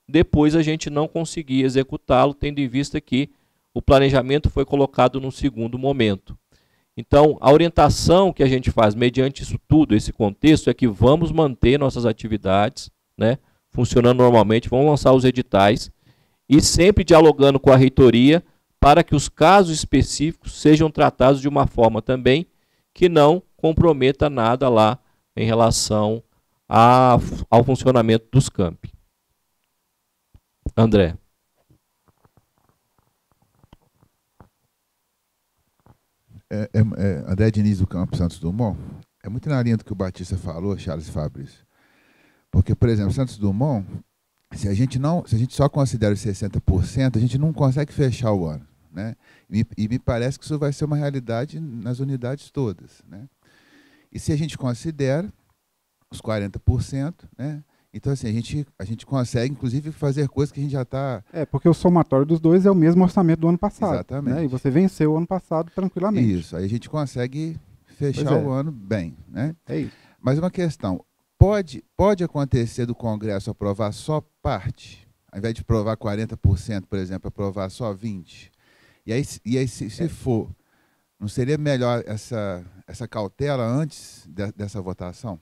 depois a gente não conseguir executá-lo, tendo em vista que o planejamento foi colocado num segundo momento. Então, a orientação que a gente faz mediante isso tudo, esse contexto, é que vamos manter nossas atividades, né, funcionando normalmente, vamos lançar os editais, e sempre dialogando com a reitoria para que os casos específicos sejam tratados de uma forma também que não comprometa nada lá em relação ao funcionamento dos campi. André. André Diniz do Campos Santos Dumont. é muito na linha do que o Batista falou, Charles e Fabrício. Porque, por exemplo, Santos Dumont, se a gente só considera os 60%, a gente não consegue fechar o ano, né? E me parece que isso vai ser uma realidade nas unidades todas, né? E se a gente considera os 40%, né? Então, assim, a gente consegue, inclusive, fazer coisas que a gente já está... Porque o somatório dos dois é o mesmo orçamento do ano passado. Exatamente. Né? E você venceu o ano passado tranquilamente. Isso, aí a gente consegue fechar o ano bem, né? É isso. Mas uma questão, pode acontecer do Congresso aprovar só parte, ao invés de aprovar 40%, por exemplo, aprovar só 20%? E aí se for, não seria melhor essa cautela antes dessa votação?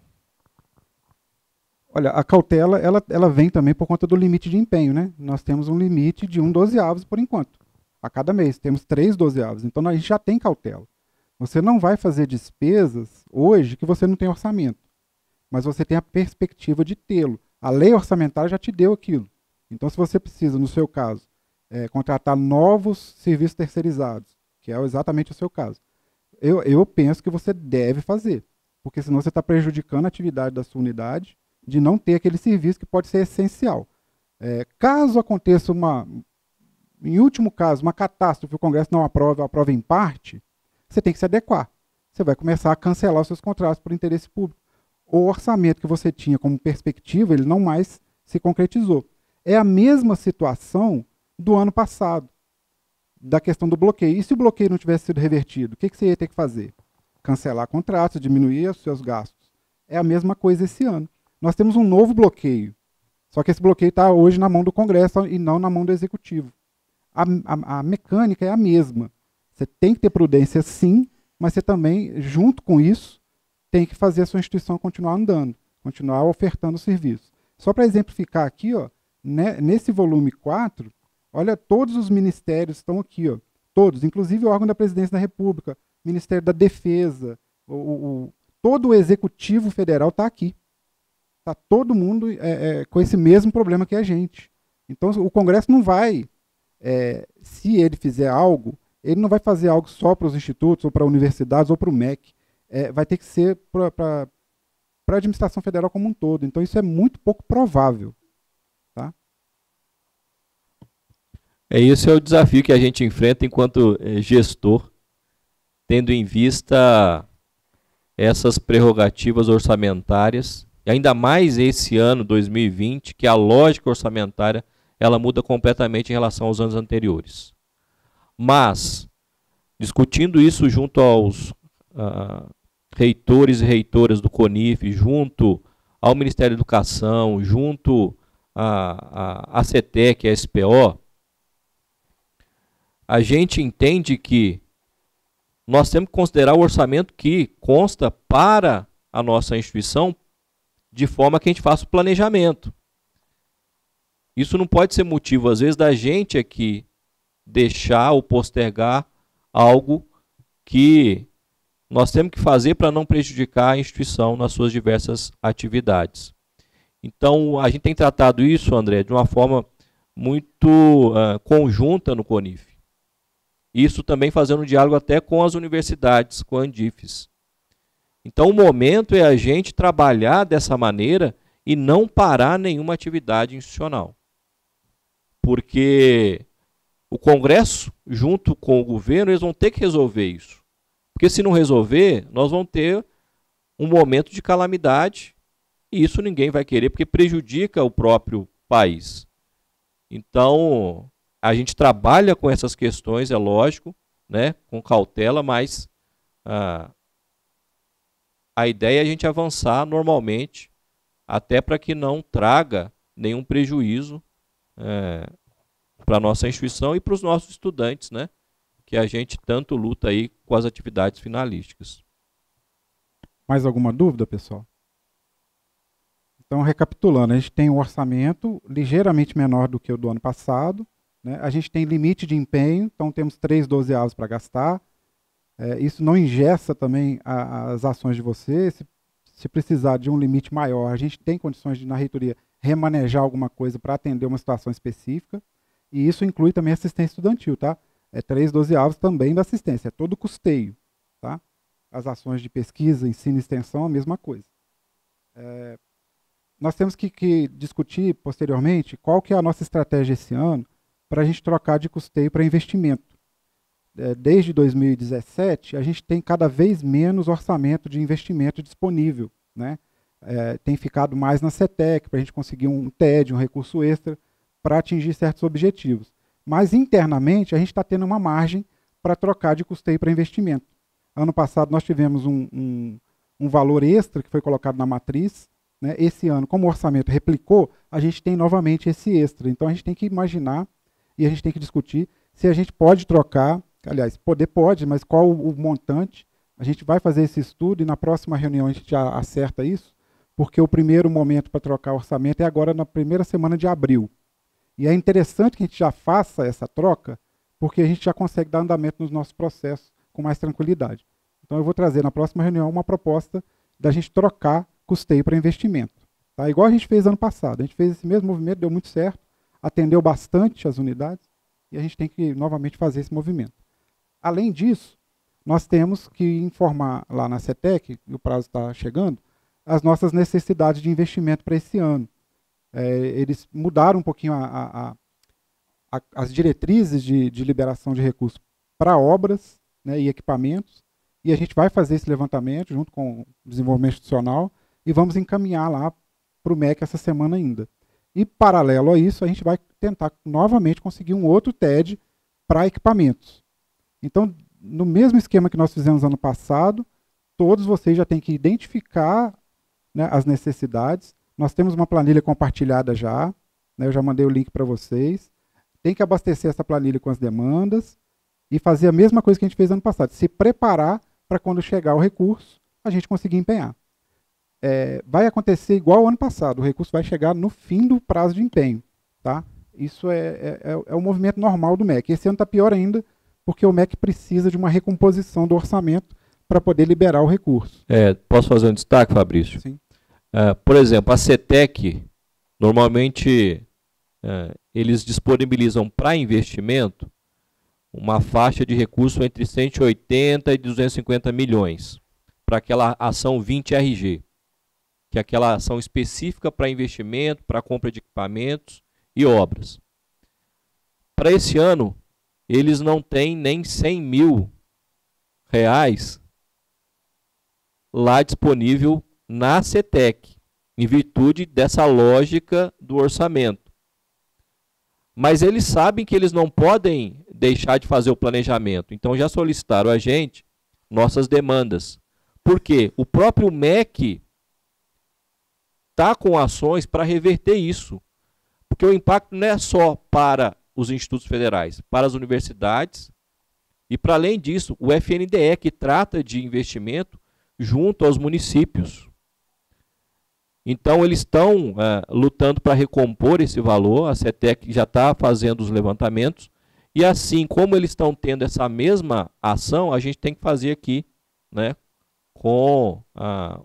Olha, a cautela, ela vem também por conta do limite de empenho, né? Nós temos um limite de 1/12 por enquanto. A cada mês, temos 3/12. Então, a gente já tem cautela. Você não vai fazer despesas hoje que você não tem orçamento, mas você tem a perspectiva de tê-lo. A lei orçamentária já te deu aquilo. Então, se você precisa, no seu caso, contratar novos serviços terceirizados, que é exatamente o seu caso, eu penso que você deve fazer, porque senão você está prejudicando a atividade da sua unidade de não ter aquele serviço que pode ser essencial. Caso aconteça em último caso, uma catástrofe, o Congresso não aprova em parte, você tem que se adequar. Você vai começar a cancelar os seus contratos por interesse público. O orçamento que você tinha como perspectiva, ele não mais se concretizou. É a mesma situação do ano passado, da questão do bloqueio. E se o bloqueio não tivesse sido revertido, o que você ia ter que fazer? Cancelar contratos, diminuir os seus gastos. É a mesma coisa esse ano. Nós temos um novo bloqueio, só que esse bloqueio está hoje na mão do Congresso e não na mão do Executivo. A mecânica é a mesma. Você tem que ter prudência, sim, mas você também, junto com isso, tem que fazer a sua instituição continuar andando, continuar ofertando o serviço. Só para exemplificar aqui, ó, nesse volume 4, olha, todos os ministérios estão aqui, ó, todos, inclusive o órgão da Presidência da República, Ministério da Defesa, todo o Executivo Federal está aqui. Está todo mundo com esse mesmo problema que a gente. Então, o Congresso não vai, se ele fizer algo, ele não vai fazer algo só para os institutos, ou para universidades, ou para o MEC. Vai ter que ser para a administração federal como um todo. Então, isso é muito pouco provável. Tá? Esse é o desafio que a gente enfrenta enquanto gestor, tendo em vista essas prerrogativas orçamentárias, e ainda mais esse ano, 2020, que a lógica orçamentária ela muda completamente em relação aos anos anteriores. Mas, discutindo isso junto aos reitores e reitoras do CONIF, junto ao Ministério da Educação, junto à CETEC, a SPO, a gente entende que nós temos que considerar o orçamento que consta para a nossa instituição de forma que a gente faça o planejamento. Isso não pode ser motivo, às vezes, da gente aqui deixar ou postergar algo que nós temos que fazer para não prejudicar a instituição nas suas diversas atividades. Então, a gente tem tratado isso, André, de uma forma muito conjunta no CONIF. Isso também fazendo um diálogo até com as universidades, com a Andifes. Então, o momento é a gente trabalhar dessa maneira e não parar nenhuma atividade institucional. Porque o Congresso, junto com o governo, eles vão ter que resolver isso. Porque se não resolver, nós vamos ter um momento de calamidade e isso ninguém vai querer, porque prejudica o próprio país. Então, a gente trabalha com essas questões, é lógico, né, com cautela, mas a ideia é a gente avançar normalmente, até para que não traga nenhum prejuízo para a nossa instituição e para os nossos estudantes, né, que a gente tanto luta aí com as atividades finalísticas. Mais alguma dúvida, pessoal? Então, recapitulando, a gente tem um orçamento ligeiramente menor do que o do ano passado, né? A gente tem limite de empenho, então temos 3/12 para gastar. Isso não engessa também as ações de você. Se precisar de um limite maior, a gente tem condições de, na reitoria, remanejar alguma coisa para atender uma situação específica. E isso inclui também assistência estudantil, tá? 3/12 também da assistência, é todo custeio, tá? as ações de pesquisa, ensino e extensão, a mesma coisa. Nós temos que discutir posteriormente qual que é a nossa estratégia esse ano para a gente trocar de custeio para investimento. Desde 2017, a gente tem cada vez menos orçamento de investimento disponível, né? Tem ficado mais na CETEC para a gente conseguir um TED, um recurso extra, para atingir certos objetivos. Mas internamente a gente está tendo uma margem para trocar de custeio para investimento. Ano passado nós tivemos um valor extra que foi colocado na matriz, né? Esse ano, como o orçamento replicou, a gente tem novamente esse extra. Então a gente tem que imaginar e a gente tem que discutir se a gente pode trocar, aliás, pode, mas qual o montante. A gente vai fazer esse estudo e na próxima reunião a gente já acerta isso, porque o primeiro momento para trocar orçamento é agora na primeira semana de abril. E é interessante que a gente já faça essa troca, porque a gente já consegue dar andamento nos nossos processos com mais tranquilidade. Então eu vou trazer na próxima reunião uma proposta da gente trocar custeio para investimento. Tá? Igual a gente fez ano passado. A gente fez esse mesmo movimento, deu muito certo, atendeu bastante as unidades, e a gente tem que novamente fazer esse movimento. Além disso, nós temos que informar lá na CETEC, e o prazo está chegando, as nossas necessidades de investimento para esse ano. Eles mudaram um pouquinho as diretrizes de liberação de recursos para obras, né, e equipamentos, e a gente vai fazer esse levantamento junto com o desenvolvimento institucional e vamos encaminhar lá para o MEC essa semana ainda. E, paralelo a isso, a gente vai tentar novamente conseguir um outro TED para equipamentos. Então, no mesmo esquema que nós fizemos ano passado, todos vocês já têm que identificar, né, as necessidades. Nós temos uma planilha compartilhada já, né, eu já mandei o link para vocês. Tem que abastecer essa planilha com as demandas e fazer a mesma coisa que a gente fez ano passado, se preparar para quando chegar o recurso, a gente conseguir empenhar. Vai acontecer igual ao ano passado, o recurso vai chegar no fim do prazo de empenho. Tá? Isso é o movimento normal do MEC. Esse ano está pior ainda, porque o MEC precisa de uma recomposição do orçamento para poder liberar o recurso. Posso fazer um destaque, Fabrício? Sim. Por exemplo, a CETEC, normalmente, eles disponibilizam para investimento uma faixa de recurso entre 180 e 250 milhões para aquela ação 20RG, que é aquela ação específica para investimento, para compra de equipamentos e obras. Para esse ano, eles não têm nem 100 mil reais lá disponível na CETEC, em virtude dessa lógica do orçamento. Mas eles sabem que eles não podem deixar de fazer o planejamento. Então já solicitaram a gente nossas demandas. Por quê? O próprio MEC está com ações para reverter isso. Porque o impacto não é só para os institutos federais, para as universidades e, para além disso, o FNDE, que trata de investimento junto aos municípios. Então, eles estão lutando para recompor esse valor, a CETEC já está fazendo os levantamentos, e assim como eles estão tendo essa mesma ação, a gente tem que fazer aqui, né, com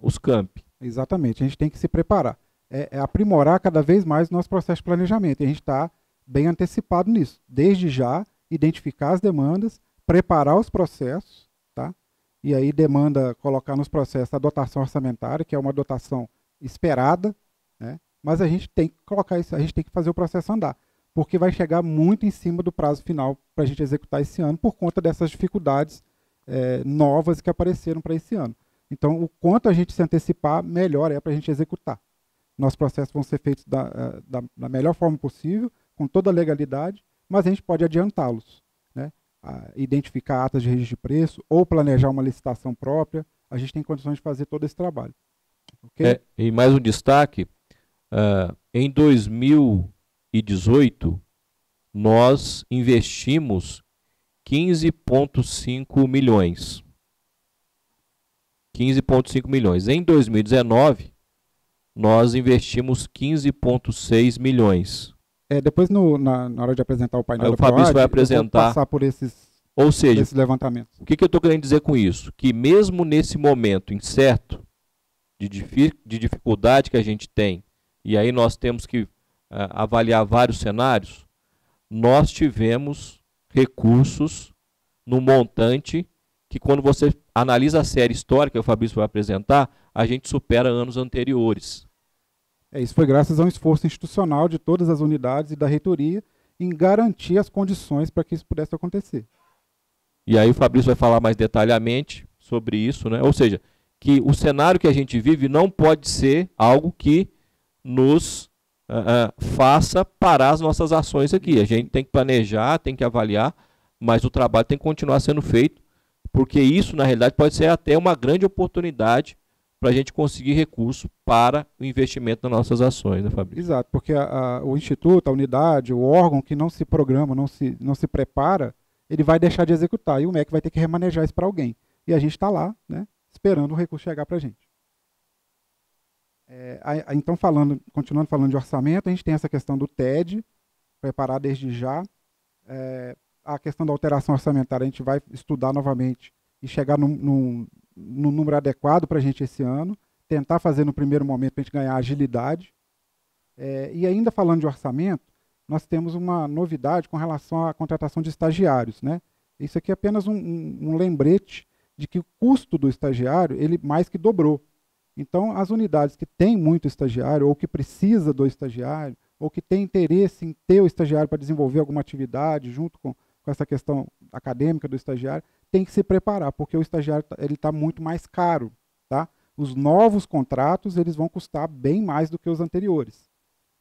os campi. Exatamente, a gente tem que se preparar. É aprimorar cada vez mais o nosso processo de planejamento, e a gente está bem antecipado nisso. Desde já, identificar as demandas, preparar os processos, tá? E aí demanda colocar nos processos a dotação orçamentária, que é uma dotação esperada, né? Mas a gente tem que colocar isso, a gente tem que fazer o processo andar, porque vai chegar muito em cima do prazo final para a gente executar esse ano, por conta dessas dificuldades novas que apareceram para esse ano. Então, o quanto a gente se antecipar, melhor é para a gente executar. Nossos processos vão ser feitos da melhor forma possível, com toda a legalidade, mas a gente pode adiantá-los, né? Identificar atas de registro de preço ou planejar uma licitação própria. A gente tem condições de fazer todo esse trabalho. Okay? E mais um destaque, em 2018, nós investimos 15,5 milhões. 15,5 milhões. Em 2019, nós investimos 15,6 milhões. Depois, na hora de apresentar o painel, o Fabrício vai apresentar. Passar por esses levantamentos. O que eu estou querendo dizer com isso? Que mesmo nesse momento incerto, de dificuldade que a gente tem, e aí nós temos que avaliar vários cenários, nós tivemos recursos no montante que quando você analisa a série histórica que o Fabrício vai apresentar, a gente supera anos anteriores. Isso foi graças a um esforço institucional de todas as unidades e da reitoria em garantir as condições para que isso pudesse acontecer. E aí o Fabrício vai falar mais detalhadamente sobre isso, né? Ou seja, que o cenário que a gente vive não pode ser algo que nos faça parar as nossas ações aqui. A gente tem que planejar, tem que avaliar, mas o trabalho tem que continuar sendo feito, porque isso, na realidade, pode ser até uma grande oportunidade para a gente conseguir recurso para o investimento nas nossas ações, né, Fabrício? Exato, porque o Instituto, a unidade, o órgão que não se programa, não se prepara, ele vai deixar de executar, e o MEC vai ter que remanejar isso para alguém. E a gente está lá, né, esperando o recurso chegar para a gente. Então, continuando falando de orçamento, a gente tem essa questão do TED, preparar desde já. A questão da alteração orçamentária, a gente vai estudar novamente e chegar no número adequado para a gente esse ano, tentar fazer no primeiro momento para a gente ganhar agilidade. E ainda falando de orçamento, nós temos uma novidade com relação à contratação de estagiários, né? Isso aqui é apenas um lembrete de que o custo do estagiário, ele mais que dobrou. Então, as unidades que têm muito estagiário, ou que precisa do estagiário, ou que tem interesse em ter o estagiário para desenvolver alguma atividade junto com essa questão acadêmica do estagiário, tem que se preparar, porque o estagiário está muito mais caro. Tá? Os novos contratos eles vão custar bem mais do que os anteriores.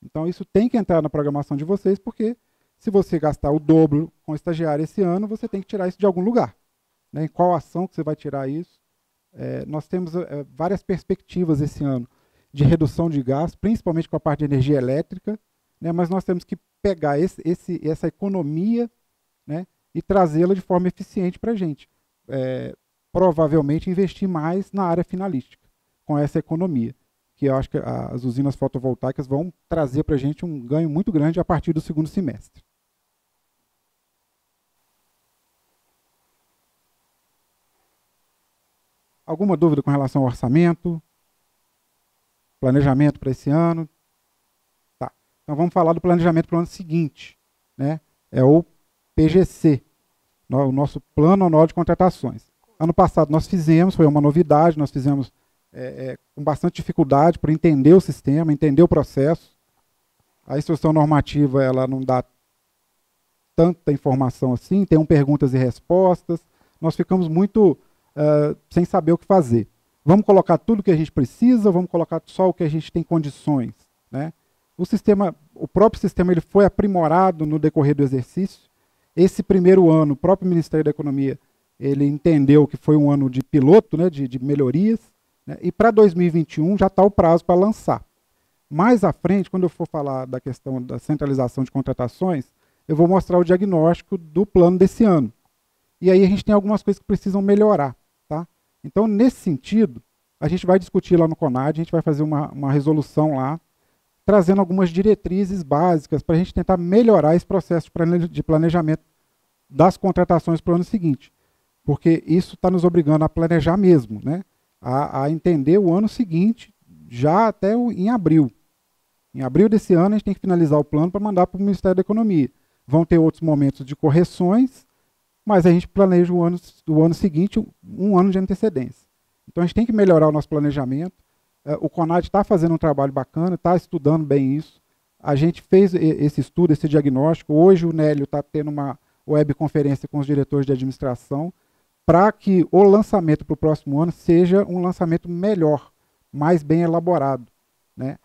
Então, isso tem que entrar na programação de vocês, porque se você gastar o dobro com o estagiário esse ano, você tem que tirar isso de algum lugar. Né? Em qual ação que você vai tirar isso? Nós temos várias perspectivas esse ano de redução de gastos, principalmente com a parte de energia elétrica, né? Mas nós temos que pegar essa economia, né, e trazê-la de forma eficiente para a gente. Provavelmente investir mais na área finalística, com essa economia, que eu acho que as usinas fotovoltaicas vão trazer para a gente um ganho muito grande a partir do segundo semestre. Alguma dúvida com relação ao orçamento? Planejamento para esse ano? Tá. Então vamos falar do planejamento para o ano seguinte, né? É o PGC, o nosso Plano Anual de Contratações. Ano passado nós fizemos, foi uma novidade, nós fizemos com bastante dificuldade para entender o sistema, entender o processo. A instrução normativa ela não dá tanta informação assim, tem perguntas e respostas. Nós ficamos muito sem saber o que fazer. Vamos colocar tudo o que a gente precisa, vamos colocar só o que a gente tem condições, né? O próprio sistema ele foi aprimorado no decorrer do exercício. Esse primeiro ano, o próprio Ministério da Economia ele entendeu que foi um ano de piloto, né, de melhorias, né, e para 2021 já está o prazo para lançar. Mais à frente, quando eu for falar da questão da centralização de contratações, eu vou mostrar o diagnóstico do plano desse ano. E aí a gente tem algumas coisas que precisam melhorar. Tá? Então, nesse sentido, a gente vai discutir lá no CONAD, a gente vai fazer uma resolução lá, trazendo algumas diretrizes básicas para a gente tentar melhorar esse processo de planejamento das contratações para o ano seguinte. Porque isso está nos obrigando a planejar mesmo, né? A entender o ano seguinte, já até em abril. Em abril desse ano, a gente tem que finalizar o plano para mandar para o Ministério da Economia. Vão ter outros momentos de correções, mas a gente planeja o ano seguinte, um ano de antecedência. Então a gente tem que melhorar o nosso planejamento. O CONAD está fazendo um trabalho bacana, está estudando bem isso. A gente fez esse estudo, esse diagnóstico. Hoje o Nélio está tendo uma webconferência com os diretores de administração para que o lançamento para o próximo ano seja um lançamento melhor, mais bem elaborado, né?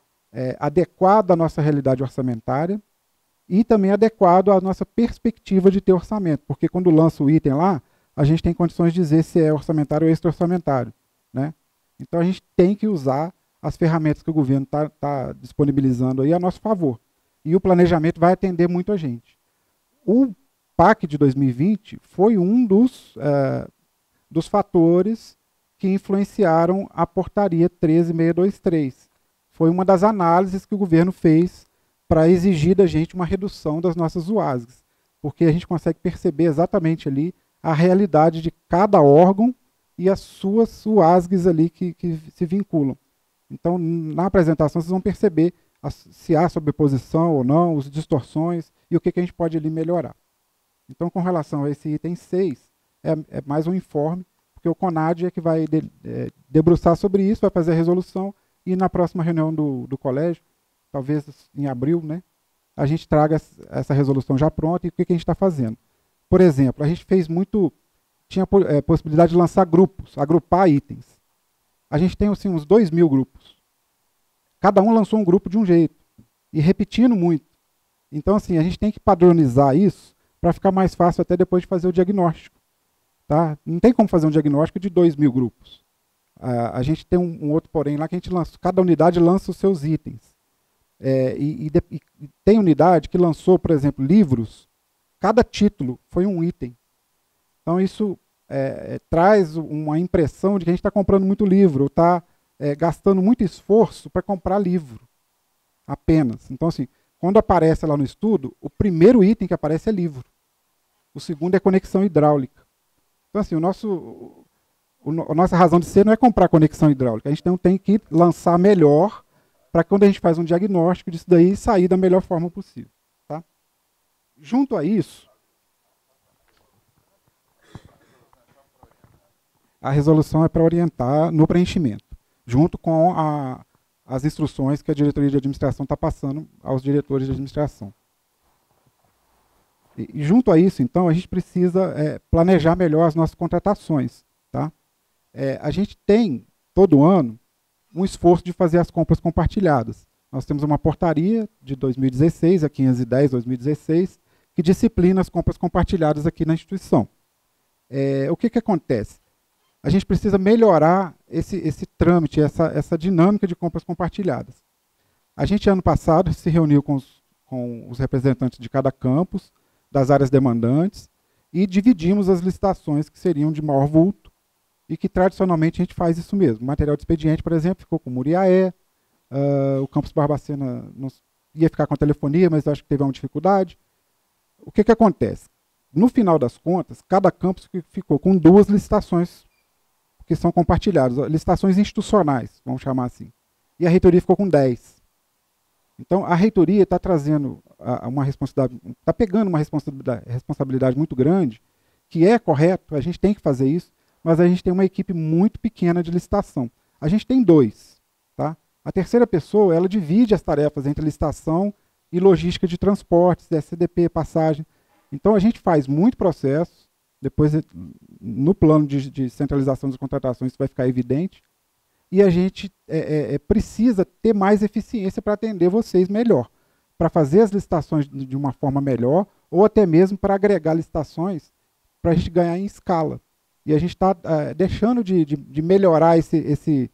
Adequado à nossa realidade orçamentária, e também adequado à nossa perspectiva de ter orçamento, porque quando lança o item lá, a gente tem condições de dizer se é orçamentário ou extra-orçamentário, né? Então a gente tem que usar as ferramentas que o governo está disponibilizando aí a nosso favor. E o planejamento vai atender muito a gente. O PAC de 2020 foi um dos fatores que influenciaram a portaria 13623. Foi uma das análises que o governo fez para exigir da gente uma redução das nossas UASGs, porque a gente consegue perceber exatamente ali a realidade de cada órgão e as suas UASGs ali que se vinculam. Então, na apresentação, vocês vão perceber se há sobreposição ou não, as distorções e o que a gente pode ali melhorar. Então, com relação a esse item 6, é mais um informe porque o CONAD é que vai debruçar sobre isso, vai fazer a resolução, e na próxima reunião do colégio, talvez em abril, né, a gente traga essa resolução já pronta e o que a gente está fazendo. Por exemplo, a gente fez tinha possibilidade de lançar grupos, agrupar itens. A gente tem assim, uns 2.000 grupos. Cada um lançou um grupo de um jeito, e repetindo muito. Então, assim, a gente tem que padronizar isso para ficar mais fácil até depois de fazer o diagnóstico. Tá? Não tem como fazer um diagnóstico de 2.000 grupos. A gente tem um outro porém lá que a gente lança, cada unidade lança os seus itens. E tem unidade que lançou, por exemplo, livros, cada título foi um item. Então isso traz uma impressão de que a gente está comprando muito livro, ou está gastando muito esforço para comprar livro, apenas. Então, assim, quando aparece lá no estudo, o primeiro item que aparece é livro. O segundo é conexão hidráulica. Então, assim, a nossa razão de ser não é comprar conexão hidráulica. A gente não tem que lançar melhor para quando a gente faz um diagnóstico disso daí sair da melhor forma possível. Tá? Junto a isso, a resolução é para orientar no preenchimento, junto com as instruções que a diretoria de administração está passando aos diretores de administração. E junto a isso, então, a gente precisa planejar melhor as nossas contratações. Tá? A gente tem, todo ano, um esforço de fazer as compras compartilhadas. Nós temos uma portaria de 2016, a 510/2016, que disciplina as compras compartilhadas aqui na instituição. O que acontece? A gente precisa melhorar esse trâmite, essa dinâmica de compras compartilhadas. A gente, ano passado, se reuniu com os representantes de cada campus, das áreas demandantes, e dividimos as licitações que seriam de maior vulto, e que tradicionalmente a gente faz isso mesmo. O material de expediente, por exemplo, ficou com o Muriaé, o campus Barbacena ia ficar com a telefonia, mas acho que teve uma dificuldade. O que acontece? No final das contas, cada campus ficou com 2 licitações que são compartilhadas, licitações institucionais, vamos chamar assim. E a reitoria ficou com 10. Então, a reitoria está trazendo uma responsabilidade, está pegando uma responsabilidade muito grande, que é correto, a gente tem que fazer isso, mas a gente tem uma equipe muito pequena de licitação. A gente tem 2. Tá? A terceira pessoa, ela divide as tarefas entre licitação e logística de transportes, SDP, passagem. Então, a gente faz muito processo, depois no plano de centralização das contratações isso vai ficar evidente, e a gente precisa ter mais eficiência para atender vocês melhor, para fazer as licitações de uma forma melhor, ou até mesmo para agregar licitações para a gente ganhar em escala. E a gente está deixando de melhorar esse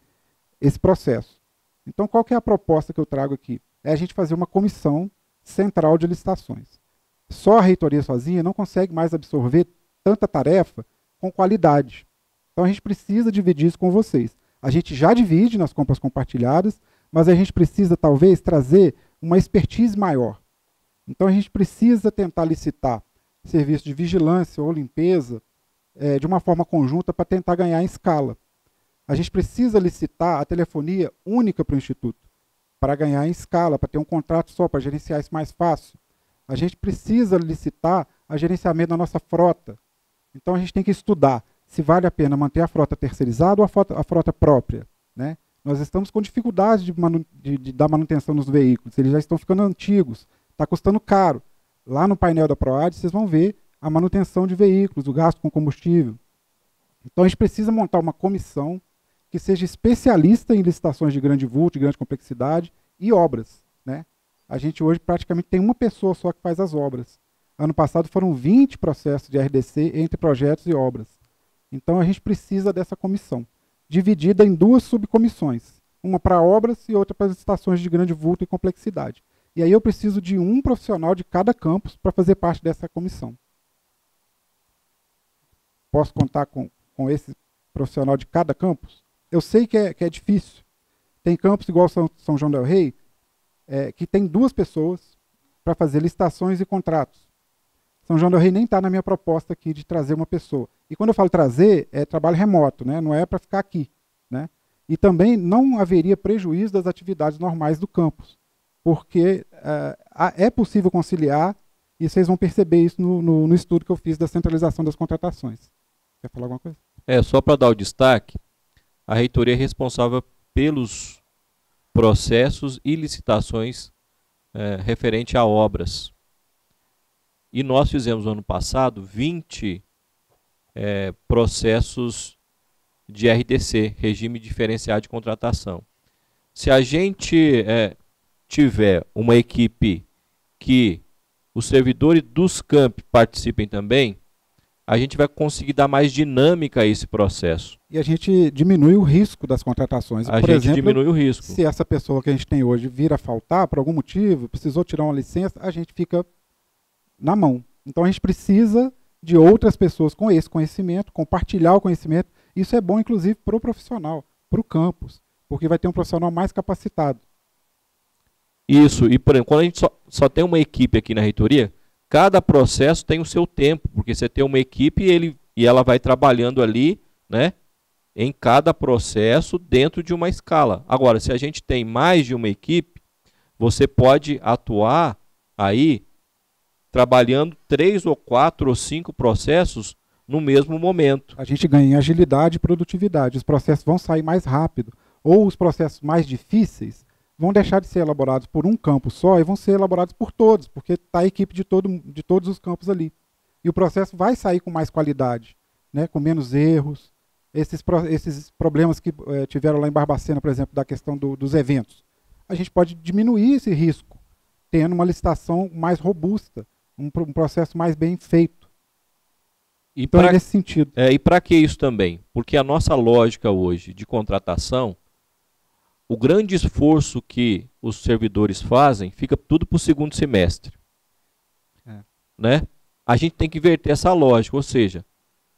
processo. Então, qual que é a proposta que eu trago aqui? É a gente fazer uma comissão central de licitações. Só a reitoria sozinha não consegue mais absorver tanta tarefa com qualidade. Então, a gente precisa dividir isso com vocês. A gente já divide nas compras compartilhadas, mas a gente precisa, talvez, trazer uma expertise maior. Então, a gente precisa tentar licitar serviço de vigilância ou limpeza de uma forma conjunta para tentar ganhar em escala. A gente precisa licitar a telefonia única para o Instituto, para ganhar em escala, para ter um contrato só, para gerenciar isso mais fácil. A gente precisa licitar a gerenciamento da nossa frota. Então, a gente tem que estudar se vale a pena manter a frota terceirizada ou a frota própria. Né? Nós estamos com dificuldade de dar manutenção nos veículos, eles já estão ficando antigos, está custando caro. Lá no painel da PROAD, vocês vão ver a manutenção de veículos, o gasto com combustível. Então, a gente precisa montar uma comissão que seja especialista em licitações de grande vulto, de grande complexidade e obras. Né? A gente hoje praticamente tem uma pessoa só que faz as obras. Ano passado foram 20 processos de RDC entre projetos e obras. Então, a gente precisa dessa comissão, dividida em 2 subcomissões, uma para obras e outra para as licitações de grande vulto e complexidade. E aí eu preciso de um profissional de cada campus para fazer parte dessa comissão. Posso contar com esse profissional de cada campus? Eu sei que é difícil. Tem campus igual São João del Rei, que tem 2 pessoas para fazer licitações e contratos. São João del Rei nem está na minha proposta aqui de trazer uma pessoa. E quando eu falo trazer, é trabalho remoto, né? Não é para ficar aqui. Né? E também não haveria prejuízo das atividades normais do campus, porque é possível conciliar, e vocês vão perceber isso no estudo que eu fiz da centralização das contratações. Quer falar alguma coisa? Só para dar o destaque, a reitoria é responsável pelos processos e licitações referente a obras. E nós fizemos no ano passado 20 processos de RDC, Regime Diferenciado de Contratação. Se a gente tiver uma equipe que os servidores dos campi participem também, a gente vai conseguir dar mais dinâmica a esse processo. E a gente diminui o risco das contratações. Por exemplo, diminui o risco. Se essa pessoa que a gente tem hoje vir a faltar por algum motivo, precisou tirar uma licença, a gente fica na mão. Então a gente precisa de outras pessoas com esse conhecimento, compartilhar o conhecimento. Isso é bom, inclusive, para o profissional, para o campus, porque vai ter um profissional mais capacitado. Isso, e por exemplo, quando a gente só tem uma equipe aqui na reitoria, cada processo tem o seu tempo, porque você tem uma equipe e ela vai trabalhando ali, né, em cada processo dentro de uma escala. Agora, se a gente tem mais de uma equipe, você pode atuar aí trabalhando 3 ou 4 ou 5 processos no mesmo momento. A gente ganha em agilidade e produtividade. Os processos vão sair mais rápido. Ou os processos mais difíceis vão deixar de ser elaborados por um campo só e vão ser elaborados por todos, porque está a equipe de todos os campos ali. E o processo vai sair com mais qualidade, né, com menos erros. Esses problemas que tiveram lá em Barbacena, por exemplo, da questão dos eventos. A gente pode diminuir esse risco, tendo uma licitação mais robusta, um processo mais bem feito. Então é nesse sentido. E para que isso também? Porque a nossa lógica hoje de contratação, o grande esforço que os servidores fazem, fica tudo para o segundo semestre. Né? A gente tem que inverter essa lógica, ou seja,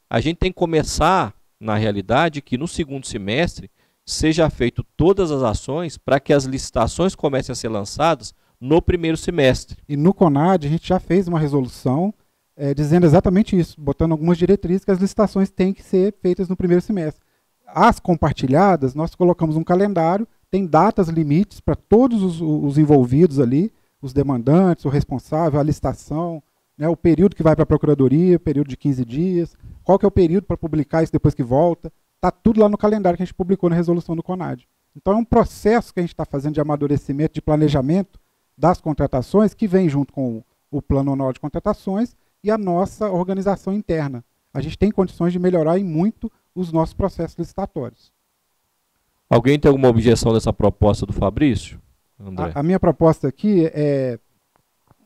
a gente tem que começar, na realidade, que no segundo semestre seja feito todas as ações para que as licitações comecem a ser lançadas no primeiro semestre. E no CONAD a gente já fez uma resolução dizendo exatamente isso, botando algumas diretrizes que as licitações têm que ser feitas no primeiro semestre. As compartilhadas, nós colocamos um calendário, tem datas limites para todos os envolvidos ali, os demandantes, o responsável, a licitação, né, o período que vai para a procuradoria, o período de 15 dias, qual que é o período para publicar isso depois que volta. Está tudo lá no calendário que a gente publicou na resolução do CONAD. Então é um processo que a gente está fazendo de amadurecimento, de planejamento das contratações, que vem junto com o plano anual de contratações e a nossa organização interna. A gente tem condições de melhorar em muito os nossos processos licitatórios. Alguém tem alguma objeção dessa proposta do Fabrício? André? A minha proposta aqui é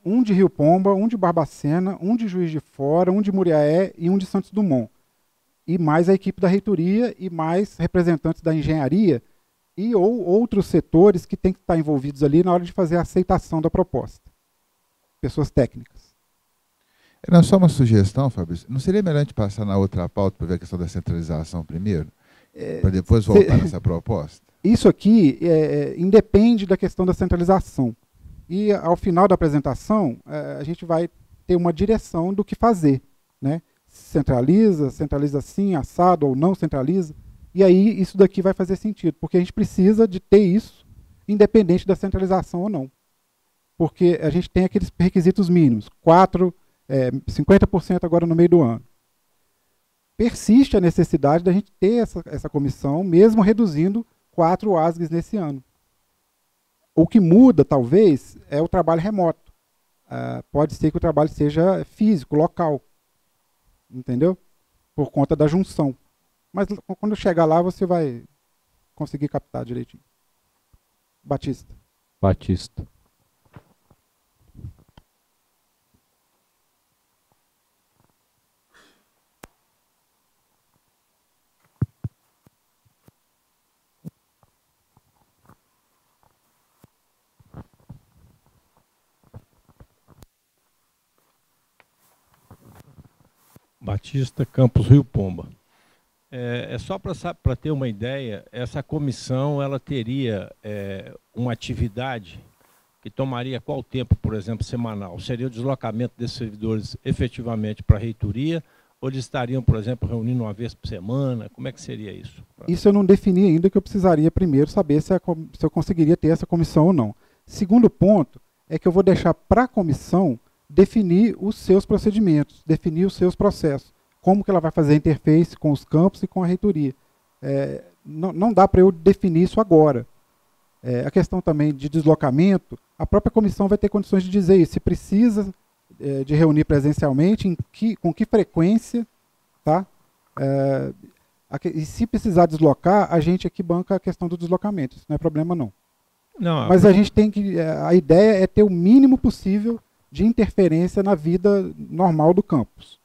um de Rio Pomba, um de Barbacena, um de Juiz de Fora, um de Muriaé e um de Santos Dumont. E mais a equipe da reitoria e mais representantes da engenharia e ou outros setores que têm que estar envolvidos ali na hora de fazer a aceitação da proposta. Pessoas técnicas. Não, só uma sugestão, Fabrício. Não seria melhor a gente passar na outra pauta para ver a questão da centralização primeiro? Para depois voltar nessa proposta? Isso aqui independe da questão da centralização. E ao final da apresentação, a gente vai ter uma direção do que fazer, né? Centraliza sim, assado ou não centraliza. E aí isso daqui vai fazer sentido, porque a gente precisa de ter isso, independente da centralização ou não. Porque a gente tem aqueles requisitos mínimos, 50% agora no meio do ano. Persiste a necessidade da gente ter essa comissão, mesmo reduzindo 4 ASGs nesse ano. O que muda, talvez, é o trabalho remoto. Pode ser que o trabalho seja físico, local. Entendeu? Por conta da junção. Mas quando chegar lá, você vai conseguir captar direitinho. Batista. Batista, Campos, Rio Pomba. Só para ter uma ideia, essa comissão ela teria uma atividade que tomaria qual tempo, por exemplo, semanal? Seria o deslocamento desses servidores efetivamente para a reitoria, ou eles estariam, por exemplo, reunindo uma vez por semana? Como é que seria isso? Isso eu não defini ainda, que eu precisaria primeiro saber se eu conseguiria ter essa comissão ou não. Segundo ponto é que eu vou deixar para a comissão definir os seus procedimentos, definir os seus processos, como que ela vai fazer a interface com os campos e com a reitoria. Não dá para eu definir isso agora. A questão também de deslocamento, a própria comissão vai ter condições de dizer isso, se precisa de reunir presencialmente, com que frequência, tá? E se precisar deslocar, a gente aqui banca a questão do deslocamento, isso não é problema não. Mas a gente tem que, a ideia é ter o mínimo possível de interferência na vida normal do campus.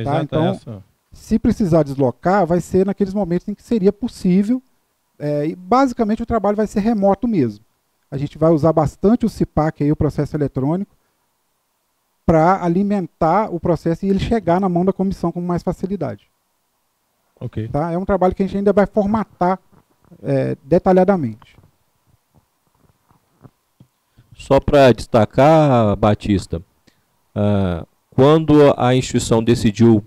Tá? Então, se precisar deslocar, vai ser naqueles momentos em que seria possível, e basicamente o trabalho vai ser remoto mesmo. A gente vai usar bastante o CIPAC, aí, o processo eletrônico, para alimentar o processo e ele chegar na mão da comissão com mais facilidade. Ok. Tá? É um trabalho que a gente ainda vai formatar detalhadamente. Só para destacar, Batista, quando a instituição decidiu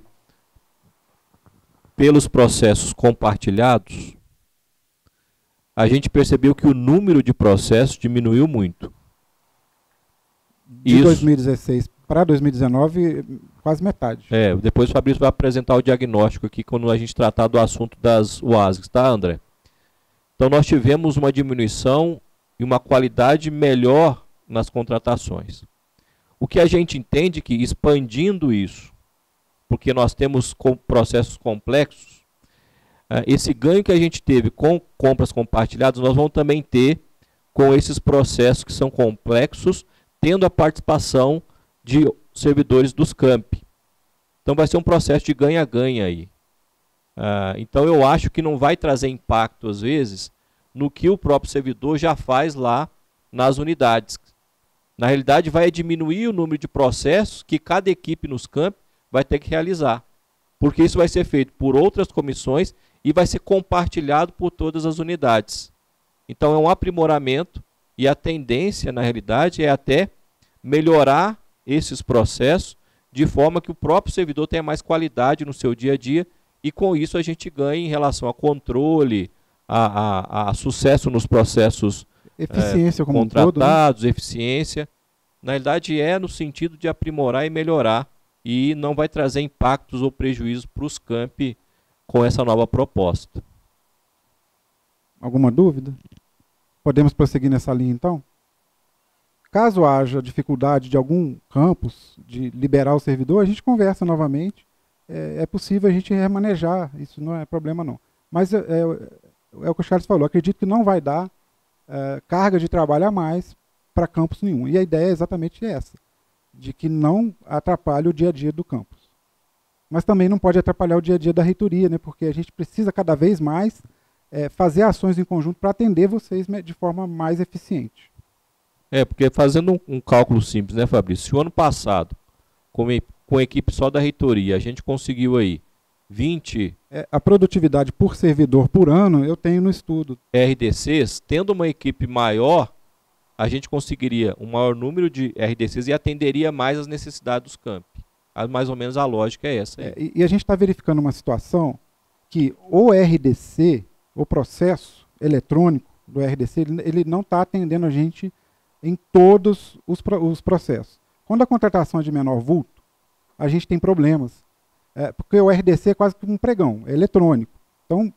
pelos processos compartilhados, a gente percebeu que o número de processos diminuiu muito. De 2016 para 2019, quase metade. Depois o Fabrício vai apresentar o diagnóstico aqui quando a gente tratar do assunto das UASGs, tá, André? Então nós tivemos uma diminuição e uma qualidade melhor nas contratações. O que a gente entende que expandindo isso, porque nós temos processos complexos, esse ganho que a gente teve com compras compartilhadas, nós vamos também ter com esses processos que são complexos, tendo a participação de servidores dos campi. Então vai ser um processo de ganha-ganha aí. Então eu acho que não vai trazer impacto, às vezes, no que o próprio servidor já faz lá nas unidades. Na realidade, vai diminuir o número de processos que cada equipe nos campi vai ter que realizar. Porque isso vai ser feito por outras comissões e vai ser compartilhado por todas as unidades. Então é um aprimoramento e a tendência, na realidade, é até melhorar esses processos de forma que o próprio servidor tenha mais qualidade no seu dia a dia e com isso a gente ganha em relação a controle, a sucesso nos processos eficiência como contratados, um todo, né? Eficiência. Na realidade é no sentido de aprimorar e melhorar e não vai trazer impactos ou prejuízos para os campi com essa nova proposta. Alguma dúvida? Podemos prosseguir nessa linha então? Caso haja dificuldade de algum campus de liberar o servidor, a gente conversa novamente. É possível a gente remanejar, isso não é problema não. Mas é o que o Charles falou, acredito que não vai dar carga de trabalho a mais para campus nenhum. E a ideia é exatamente essa, de que não atrapalhe o dia a dia do campus. Mas também não pode atrapalhar o dia a dia da reitoria, né, porque a gente precisa cada vez mais fazer ações em conjunto para atender vocês de forma mais eficiente. Porque fazendo um cálculo simples, né, Fabrício? Se o ano passado, com a equipe só da reitoria, a gente conseguiu aí 20... a produtividade por servidor por ano, eu tenho no estudo. RDCs, tendo uma equipe maior, a gente conseguiria um maior número de RDCs e atenderia mais as necessidades dos campi. Mais ou menos a lógica é essa. E a gente está verificando uma situação que o RDC, o processo eletrônico do RDC, ele não está atendendo a gente em todos os processos. Quando a contratação é de menor vulto, a gente tem problemas. Porque o RDC é quase que um pregão, é eletrônico. Então,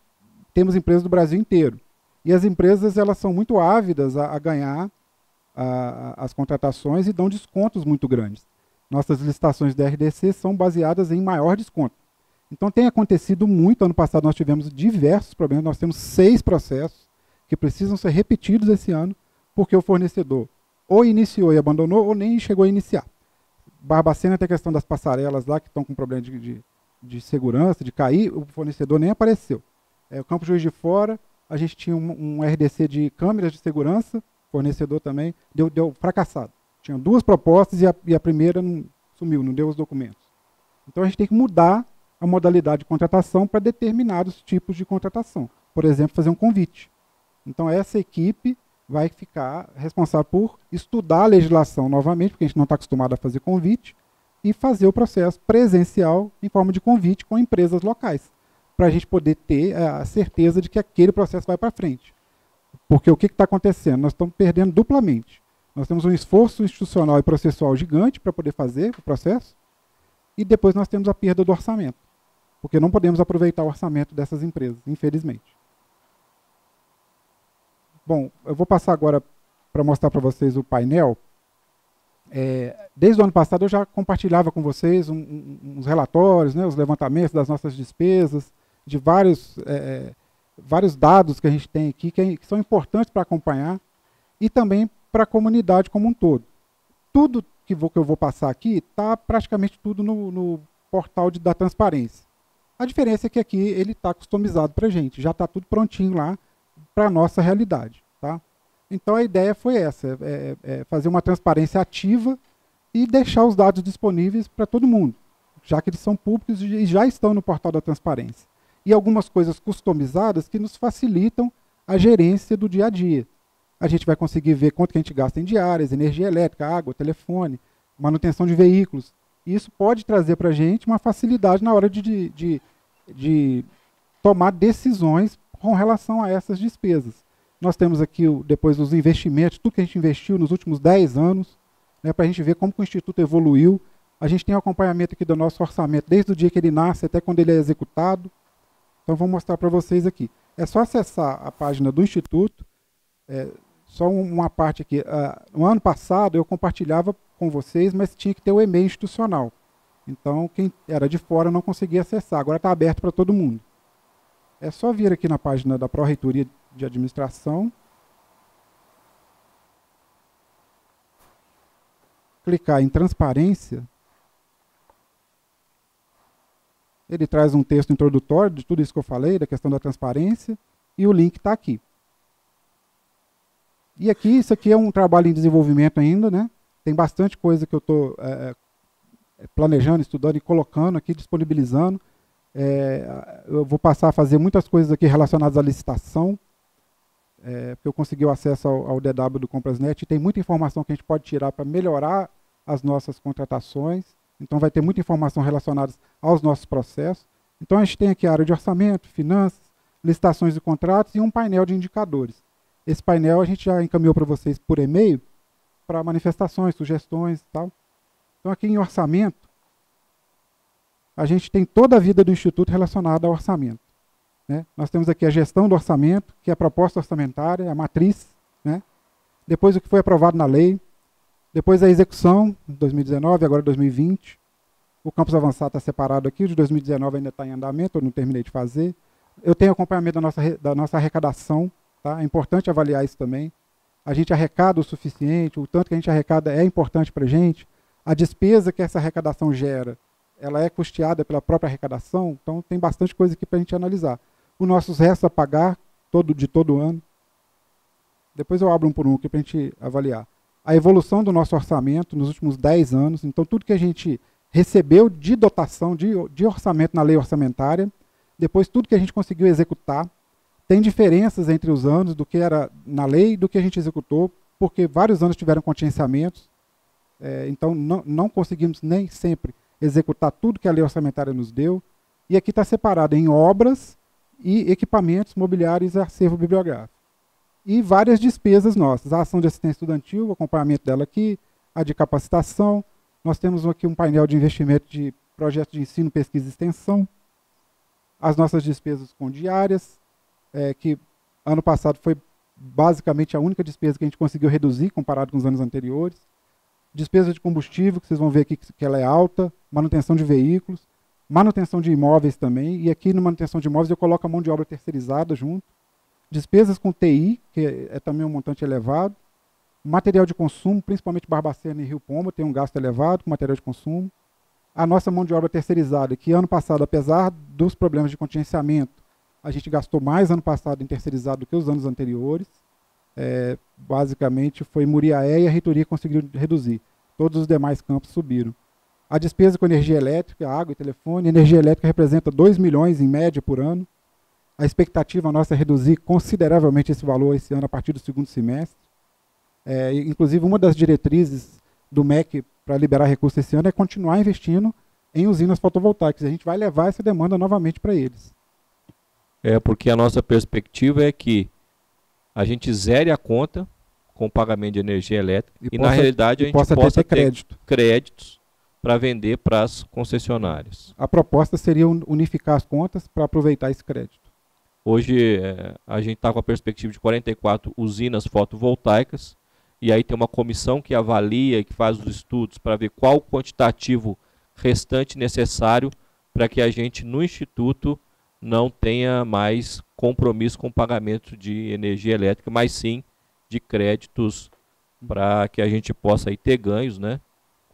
temos empresas do Brasil inteiro. E as empresas elas são muito ávidas a ganhar as contratações e dão descontos muito grandes. Nossas licitações da RDC são baseadas em maior desconto. Então, tem acontecido muito. Ano passado nós tivemos diversos problemas. Nós temos 6 processos que precisam ser repetidos esse ano, porque o fornecedor ou iniciou e abandonou ou nem chegou a iniciar. Barbacena tem a questão das passarelas lá que estão com problema de segurança, de cair, o fornecedor nem apareceu. O Campo Juiz de Fora, a gente tinha um RDC de câmeras de segurança, fornecedor também, deu fracassado. Tinha 2 propostas e a primeira não sumiu, não deu os documentos. Então a gente tem que mudar a modalidade de contratação para determinados tipos de contratação. Por exemplo, fazer um convite. Então essa equipe vai ficar responsável por estudar a legislação novamente, porque a gente não está acostumado a fazer convite, e fazer o processo presencial em forma de convite com empresas locais, para a gente poder ter a certeza de que aquele processo vai para frente. Porque o que está acontecendo? Nós estamos perdendo duplamente. Nós temos um esforço institucional e processual gigante para poder fazer o processo, e depois nós temos a perda do orçamento. porque não podemos aproveitar o orçamento dessas empresas, infelizmente. Bom, eu vou passar agora para mostrar para vocês o painel. Desde o ano passado eu já compartilhava com vocês uns relatórios, né, os levantamentos das nossas despesas, de vários dados que a gente tem aqui, que são importantes para acompanhar, e também para a comunidade como um todo. Tudo que eu vou passar aqui está praticamente tudo no portal da transparência. A diferença é que aqui ele está customizado para a gente, já está tudo prontinho lá para a nossa realidade. Tá? Então a ideia foi essa, fazer uma transparência ativa e deixar os dados disponíveis para todo mundo, já que eles são públicos e já estão no portal da transparência. E algumas coisas customizadas que nos facilitam a gerência do dia a dia. A gente vai conseguir ver quanto que a gente gasta em diárias, energia elétrica, água, telefone, manutenção de veículos. E isso pode trazer para a gente uma facilidade na hora de tomar decisões com relação a essas despesas. Nós temos aqui depois os investimentos, tudo que a gente investiu nos últimos 10 anos, né, para a gente ver como que o Instituto evoluiu. A gente tem um acompanhamento aqui do nosso orçamento, desde o dia que ele nasce até quando ele é executado. Então, vou mostrar para vocês aqui. É só acessar a página do Instituto. Só uma parte aqui. No ano passado, eu compartilhava com vocês, mas tinha que ter o e-mail institucional. Então, quem era de fora não conseguia acessar. Agora está aberto para todo mundo. É só vir aqui na página da Pró-Reitoria de Administração. Clicar em Transparência. Ele traz um texto introdutório de tudo isso que eu falei, da questão da transparência, e o link está aqui. E aqui, isso aqui é um trabalho em desenvolvimento ainda, né? Tem bastante coisa que eu estou planejando, estudando e colocando aqui, disponibilizando. Eu vou passar a fazer muitas coisas aqui relacionadas à licitação, porque eu consegui o acesso ao DW do Comprasnet, e tem muita informação que a gente pode tirar para melhorar as nossas contratações. Então vai ter muita informação relacionada aos nossos processos. Então a gente tem aqui a área de orçamento, finanças, licitações e contratos e um painel de indicadores. Esse painel a gente já encaminhou para vocês por e-mail, para manifestações, sugestões e tal. Então aqui em orçamento, a gente tem toda a vida do Instituto relacionada ao orçamento. Né? Nós temos aqui a gestão do orçamento, que é a proposta orçamentária, a matriz, né? Depois o que foi aprovado na lei, depois a execução, 2019, agora 2020. O campus avançado está separado aqui, o de 2019 ainda está em andamento, eu não terminei de fazer. Eu tenho acompanhamento da nossa arrecadação, tá? É importante avaliar isso também. A gente arrecada o suficiente, o tanto que a gente arrecada é importante para a gente. A despesa que essa arrecadação gera, ela é custeada pela própria arrecadação, então tem bastante coisa aqui para a gente analisar. Os nossos restos a pagar de todo ano. Depois eu abro um por um aqui para a gente avaliar. A evolução do nosso orçamento nos últimos 10 anos, então tudo que a gente recebeu de dotação, de orçamento na lei orçamentária, depois tudo que a gente conseguiu executar, tem diferenças entre os anos do que era na lei e do que a gente executou, porque vários anos tiveram contingenciamentos, então não conseguimos nem sempre executar tudo que a lei orçamentária nos deu, e aqui está separado em obras e equipamentos mobiliários e acervo bibliográfico. E várias despesas nossas, a ação de assistência estudantil, o acompanhamento dela aqui, a de capacitação, nós temos aqui um painel de investimento de projetos de ensino, pesquisa e extensão, as nossas despesas com diárias, que ano passado foi basicamente a única despesa que a gente conseguiu reduzir comparado com os anos anteriores, despesa de combustível, que vocês vão ver aqui que ela é alta, manutenção de veículos, manutenção de imóveis também, e aqui no manutenção de imóveis eu coloco a mão de obra terceirizada junto, despesas com TI, que é também um montante elevado, material de consumo, principalmente Barbacena e Rio Pombo, tem um gasto elevado com material de consumo, a nossa mão de obra terceirizada, que ano passado, apesar dos problemas de contingenciamento, a gente gastou mais ano passado em terceirizado do que os anos anteriores, basicamente foi Muriaé e a reitoria conseguiu reduzir, todos os demais campos subiram. A despesa com energia elétrica, água e telefone, energia elétrica representa 2 milhões em média por ano. A expectativa nossa é reduzir consideravelmente esse valor esse ano a partir do segundo semestre. Inclusive, uma das diretrizes do MEC para liberar recursos esse ano é continuar investindo em usinas fotovoltaicas. A gente vai levar essa demanda novamente para eles. Porque a nossa perspectiva é que a gente zere a conta com o pagamento de energia elétrica e na realidade a gente possa ter créditos para vender para as concessionárias. A proposta seria unificar as contas para aproveitar esse crédito. Hoje a gente está com a perspectiva de 44 usinas fotovoltaicas, e aí tem uma comissão que avalia e que faz os estudos para ver qual o quantitativo restante necessário para que a gente, no Instituto, não tenha mais compromisso com o pagamento de energia elétrica, mas sim de créditos para que a gente possa aí ter ganhos, né?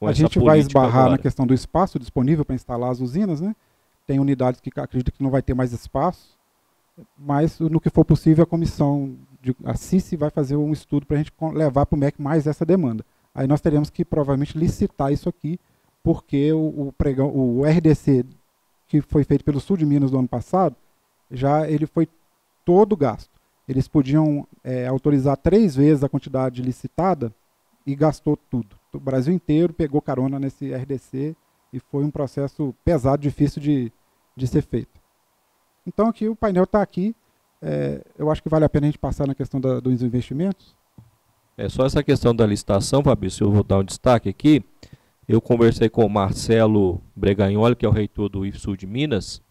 A gente vai esbarrar na questão do espaço disponível para instalar as usinas, né? Tem unidades que acreditam que não vai ter mais espaço, mas no que for possível a comissão, a CICI vai fazer um estudo para a gente levar para o MEC mais essa demanda. Aí nós teremos que provavelmente licitar isso aqui, porque o RDC que foi feito pelo Sul de Minas do ano passado, ele foi todo gasto. Eles podiam autorizar 3 vezes a quantidade licitada e gastou tudo. O Brasil inteiro pegou carona nesse RDC e foi um processo pesado, difícil de ser feito. Então aqui o painel está aqui. Eu acho que vale a pena a gente passar na questão dos investimentos. Só essa questão da licitação, Fabrício, eu vou dar um destaque aqui. Eu conversei com o Marcelo Bregagnoli, que é o reitor do IFSU de Minas,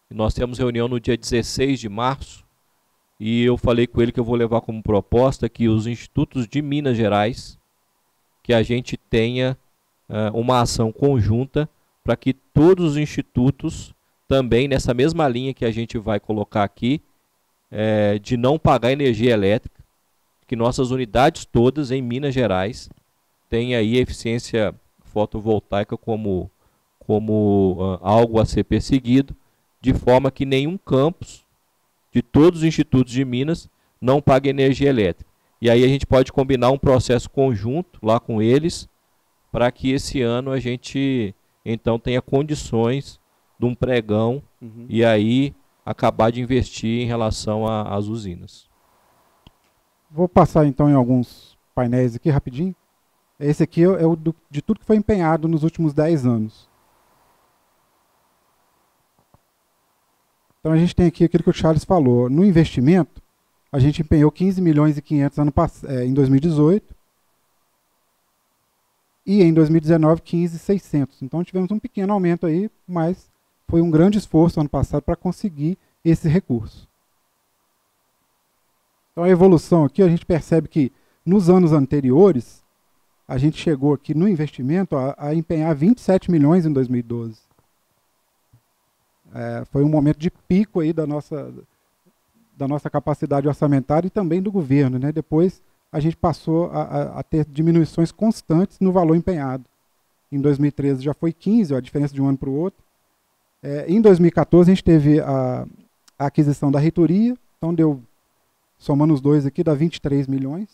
e nós temos reunião no dia 16 de março, e eu falei com ele que eu vou levar como proposta que os institutos de Minas Gerais, que a gente tenha uma ação conjunta para que todos os institutos, também nessa mesma linha que a gente vai colocar aqui, de não pagar energia elétrica, que nossas unidades todas em Minas Gerais tenham aí eficiência fotovoltaica como algo a ser perseguido, de forma que nenhum campus de todos os institutos de Minas não pague energia elétrica. E aí a gente pode combinar um processo conjunto lá com eles, para que esse ano a gente então tenha condições de um pregão e aí acabar de investir em relação às usinas. Vou passar então em alguns painéis aqui rapidinho. Esse aqui é o de tudo que foi empenhado nos últimos 10 anos. Então a gente tem aqui aquilo que o Charles falou. No investimento, a gente empenhou 15 milhões e 500 em 2018 e em 2019 15.600. Então tivemos um pequeno aumento aí, mas foi um grande esforço ano passado para conseguir esse recurso. Então a evolução aqui, a gente percebe que nos anos anteriores, a gente chegou aqui no investimento a empenhar 27 milhões em 2012. Foi um momento de pico aí da nossa capacidade orçamentária e também do governo, né? Depois a gente passou a ter diminuições constantes no valor empenhado. Em 2013 já foi 15, a diferença de um ano para o outro. Em 2014 a gente teve a aquisição da reitoria, então deu, somando os dois aqui, dá 23 milhões.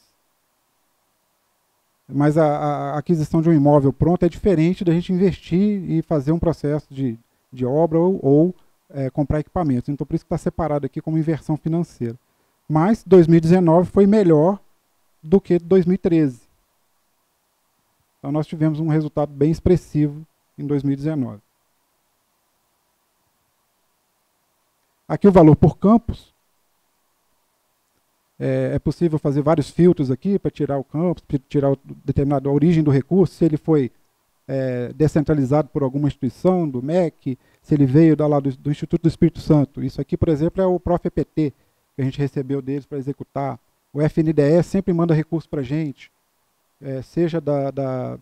Mas a aquisição de um imóvel pronto é diferente da gente investir e fazer um processo de obra ou comprar equipamentos. Então por isso que está separado aqui como inversão financeira. Mas 2019 foi melhor do que 2013. Então nós tivemos um resultado bem expressivo em 2019. Aqui o valor por campus. É possível fazer vários filtros aqui para tirar o campus, para tirar a origem do recurso, se ele foi descentralizado por alguma instituição, do MEC, se ele veio do Instituto do Espírito Santo. Isso aqui, por exemplo, é o PROF-EPT, que a gente recebeu deles para executar. O FNDE sempre manda recurso para a gente, seja da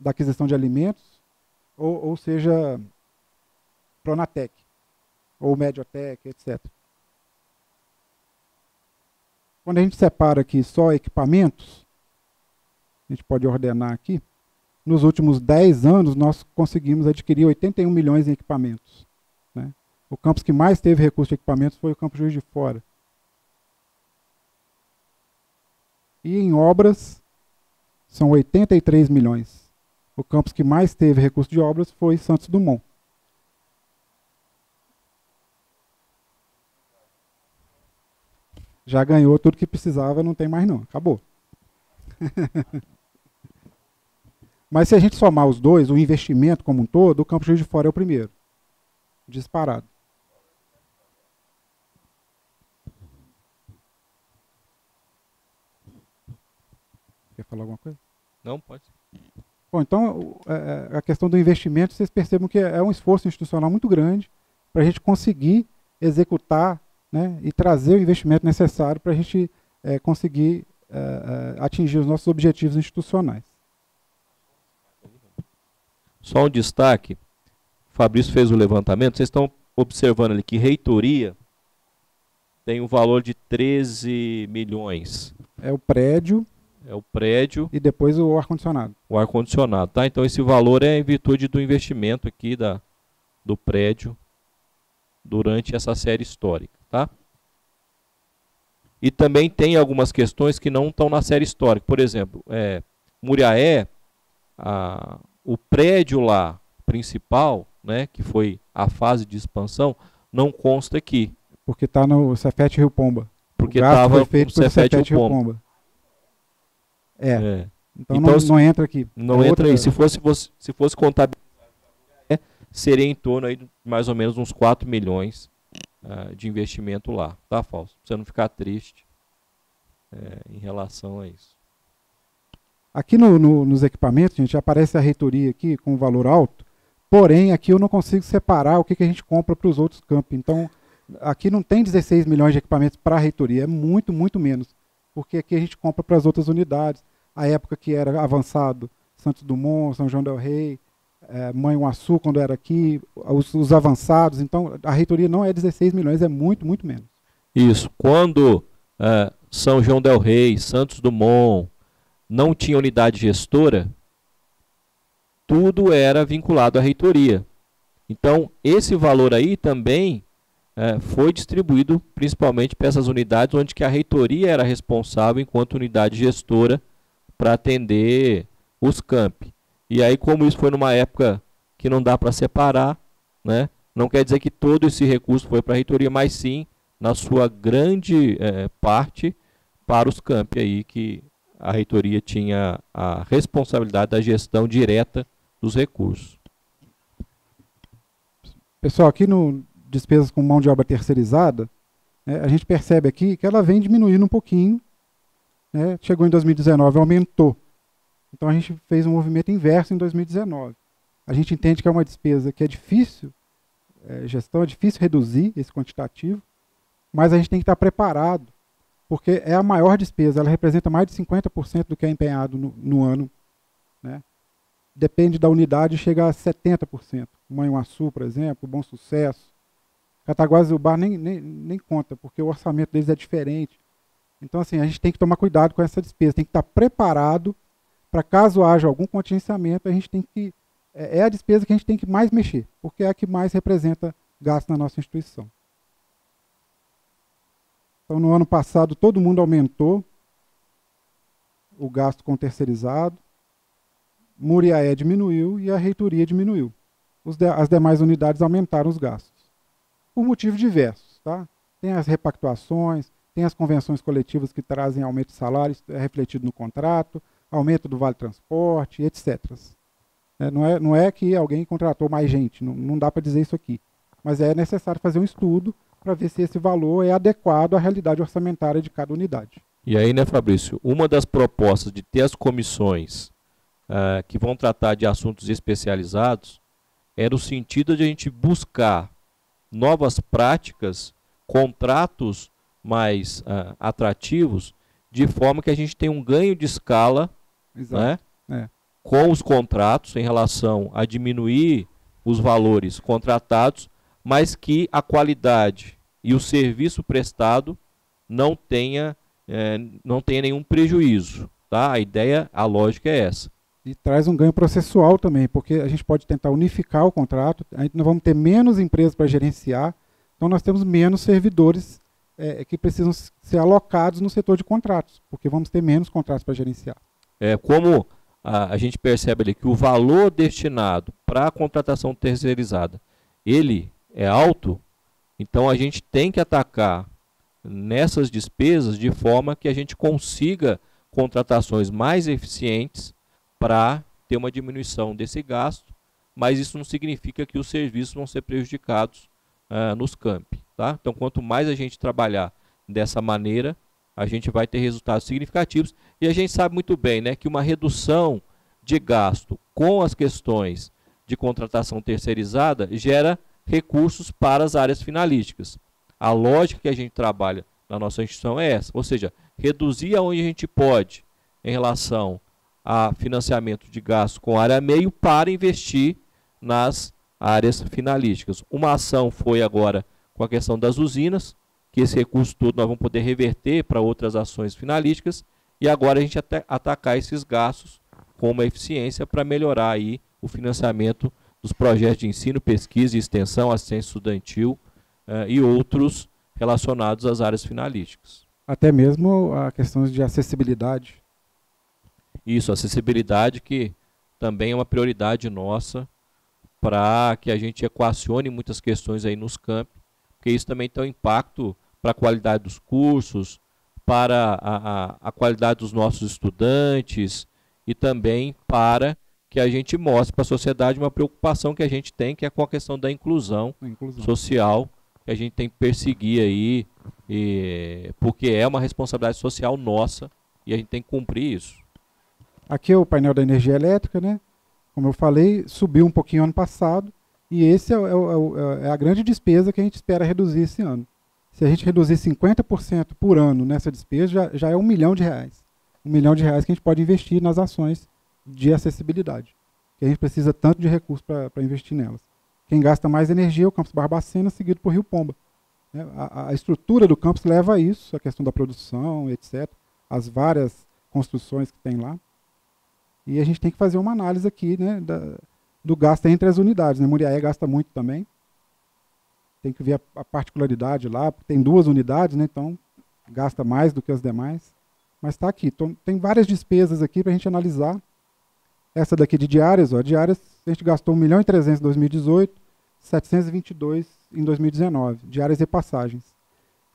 aquisição de alimentos, ou seja Pronatec, ou Mediotec, etc. Quando a gente separa aqui só equipamentos, a gente pode ordenar aqui, nos últimos 10 anos nós conseguimos adquirir 81 milhões em equipamentos, né? O campus que mais teve recurso de equipamentos foi o campus Juiz de Fora. E em obras são 83 milhões. O campus que mais teve recurso de obras foi Santos Dumont. Já ganhou tudo que precisava, não tem mais não, acabou. Mas se a gente somar os dois, o investimento como um todo, o Campus Juiz de Fora é o primeiro, disparado. Quer falar alguma coisa? Não, pode. Bom, então, a questão do investimento, vocês percebam que é um esforço institucional muito grande para a gente conseguir executar, né, e trazer o investimento necessário para a gente conseguir atingir os nossos objetivos institucionais. Só um destaque, o Fabrício fez o levantamento, vocês estão observando ali que reitoria tem um valor de 13 milhões. É o prédio. É o prédio. E depois o ar-condicionado. O ar-condicionado, tá? Então esse valor é em virtude do investimento aqui do prédio durante essa série histórica, tá? E também tem algumas questões que não estão na série histórica. Por exemplo, Muriaé, o prédio lá principal, né, que foi a fase de expansão, não consta aqui. Porque está no Cefet Rio Pomba. Porque estava feito pelo Cefet Rio Pomba. Então não entra aqui. Não entra aí. Se fosse contabilizar, seria em torno aí de mais ou menos uns 4 milhões de investimento lá. Tá, Fausto? Pra você não ficar triste em relação a isso. Aqui nos equipamentos, gente, aparece a reitoria aqui com um valor alto, porém aqui eu não consigo separar o que a gente compra para os outros campos. Então, aqui não tem 16 milhões de equipamentos para a reitoria, é muito, muito menos. Porque aqui a gente compra para as outras unidades. A época que era avançado, Santos Dumont, São João del Rei, Manhuaçu, quando era aqui, os avançados. Então, a reitoria não é 16 milhões, é muito, muito menos. Isso. Quando São João del Rei, Santos Dumont não tinha unidade gestora, tudo era vinculado à reitoria. Então, esse valor aí também foi distribuído principalmente para essas unidades onde que a reitoria era responsável enquanto unidade gestora para atender os campi. E aí, como isso foi numa época que não dá para separar, né, não quer dizer que todo esse recurso foi para a reitoria, mas sim, na sua grande parte, para os campi aí, que a reitoria tinha a responsabilidade da gestão direta dos recursos. Pessoal, aqui no despesas com mão de obra terceirizada, a gente percebe aqui que ela vem diminuindo um pouquinho, né? Chegou em 2019, aumentou. Então a gente fez um movimento inverso em 2019. A gente entende que é uma despesa que é difícil, gestão, é difícil reduzir esse quantitativo, mas a gente tem que estar preparado, porque é a maior despesa, ela representa mais de 50% do que é empenhado no ano, né? Depende da unidade, chega a 70%. Manhuaçu, por exemplo, Bom Sucesso. Cataguases e Ubar nem conta, porque o orçamento deles é diferente. Então, assim, a gente tem que tomar cuidado com essa despesa, tem que estar preparado para caso haja algum contingenciamento, a gente tem que... É a despesa que a gente tem que mais mexer, porque é a que mais representa gasto na nossa instituição. Então, no ano passado, todo mundo aumentou o gasto com terceirizado, Muriaé diminuiu e a reitoria diminuiu. As demais unidades aumentaram os gastos, por motivos diversos, tá? Tem as repactuações, tem as convenções coletivas que trazem aumento de salários, refletido no contrato, aumento do vale transporte, etc. Não é que alguém contratou mais gente, não dá para dizer isso aqui. Mas é necessário fazer um estudo para ver se esse valor é adequado à realidade orçamentária de cada unidade. E aí, né, Fabrício, uma das propostas de ter as comissões que vão tratar de assuntos especializados era o sentido de a gente buscar novas práticas, contratos mais atrativos, de forma que a gente tenha um ganho de escala, né, com os contratos em relação a diminuir os valores contratados, mas que a qualidade e o serviço prestado não tenha nenhum prejuízo. Tá? A ideia, a lógica é essa. E traz um ganho processual também, porque a gente pode tentar unificar o contrato, nós vamos ter menos empresas para gerenciar, então nós temos menos servidores que precisam ser alocados no setor de contratos, porque vamos ter menos contratos para gerenciar. Como a gente percebe ali que o valor destinado para a contratação terceirizada, ele é alto, então a gente tem que atacar nessas despesas de forma que a gente consiga contratações mais eficientes para ter uma diminuição desse gasto, mas isso não significa que os serviços vão ser prejudicados nos campi. Tá? Então, quanto mais a gente trabalhar dessa maneira, a gente vai ter resultados significativos. E a gente sabe muito bem, né, que uma redução de gasto com as questões de contratação terceirizada gera recursos para as áreas finalísticas. A lógica que a gente trabalha na nossa instituição é essa, ou seja, reduzir aonde a gente pode em relação a financiamento de gasto com área meio para investir nas áreas finalísticas. Uma ação foi agora com a questão das usinas, que esse recurso todo nós vamos poder reverter para outras ações finalísticas, e agora a gente atacar esses gastos com uma eficiência para melhorar aí o financiamento dos projetos de ensino, pesquisa e extensão, assistência estudantil e outros relacionados às áreas finalísticas. Até mesmo a questão de acessibilidade. Isso, acessibilidade que também é uma prioridade nossa para que a gente equacione muitas questões aí nos campi, porque isso também tem um impacto para a qualidade dos cursos, para a qualidade dos nossos estudantes e também para que a gente mostre para a sociedade uma preocupação que a gente tem, que é com a questão da inclusão social, que a gente tem que perseguir aí, porque é uma responsabilidade social nossa e a gente tem que cumprir isso. Aqui é o painel da energia elétrica, né? Como eu falei, subiu um pouquinho ano passado, e esse é a grande despesa que a gente espera reduzir esse ano. Se a gente reduzir 50% por ano nessa despesa, já é R$1 milhão. R$1 milhão que a gente pode investir nas ações de acessibilidade, que a gente precisa tanto de recursos para investir nelas. Quem gasta mais energia é o campus Barbacena, seguido por Rio Pomba. A estrutura do campus leva a isso, a questão da produção, etc., as várias construções que tem lá. E a gente tem que fazer uma análise aqui, né, do gasto entre as unidades. Né? Muriaé gasta muito também. Tem que ver a particularidade lá. Tem 2 unidades, né, então gasta mais do que as demais. Mas está aqui. Tem várias despesas aqui para a gente analisar. Essa daqui de diárias, diárias a gente gastou 1.300.000 em 2018, 722 em 2019, diárias e passagens.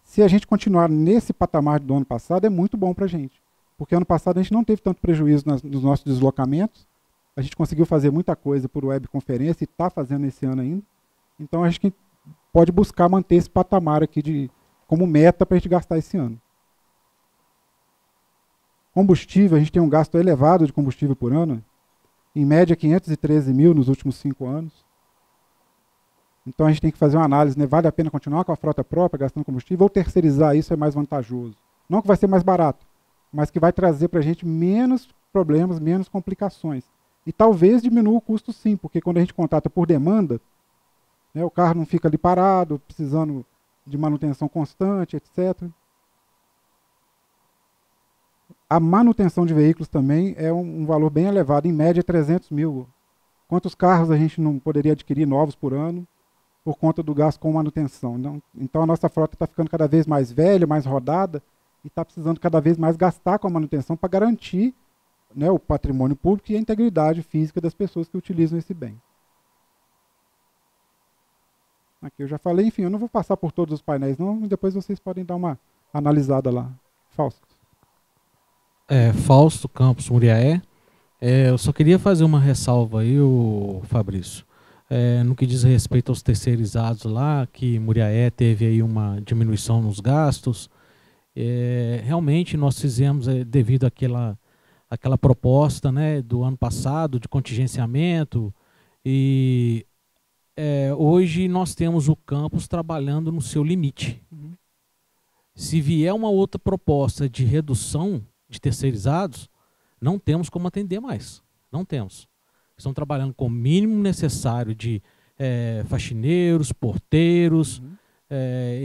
Se a gente continuar nesse patamar do ano passado, é muito bom para a gente. Porque ano passado a gente não teve tanto prejuízo nos nossos deslocamentos. A gente conseguiu fazer muita coisa por webconferência e está fazendo esse ano ainda. Então a gente pode buscar manter esse patamar aqui como meta para a gente gastar esse ano. Combustível, a gente tem um gasto elevado de combustível por ano. Em média, 513 mil nos últimos 5 anos. Então a gente tem que fazer uma análise, né? Vale a pena continuar com a frota própria, gastando combustível, ou terceirizar isso é mais vantajoso? Não que vai ser mais barato, mas que vai trazer para a gente menos problemas, menos complicações. E talvez diminua o custo sim, porque quando a gente contrata por demanda, né, o carro não fica ali parado, precisando de manutenção constante, etc. A manutenção de veículos também é um valor bem elevado, em média 300 mil. Quantos carros a gente não poderia adquirir novos por ano por conta do gasto com manutenção? Então a nossa frota está ficando cada vez mais velha, mais rodada, e está precisando cada vez mais gastar com a manutenção para garantir, né, o patrimônio público e a integridade física das pessoas que utilizam esse bem. Aqui eu já falei, enfim, eu não vou passar por todos os painéis não, depois vocês podem dar uma analisada lá. Fausto. Fausto Campos Muriaé. Eu só queria fazer uma ressalva aí, Fabrício, no que diz respeito aos terceirizados lá, que Muriaé teve aí uma diminuição nos gastos. Realmente nós fizemos, devido àquela proposta, né, do ano passado de contingenciamento, e hoje nós temos o campus trabalhando no seu limite. Se vier uma outra proposta de redução de terceirizados, não temos como atender mais. Não temos. Estão trabalhando com o mínimo necessário de faxineiros, porteiros,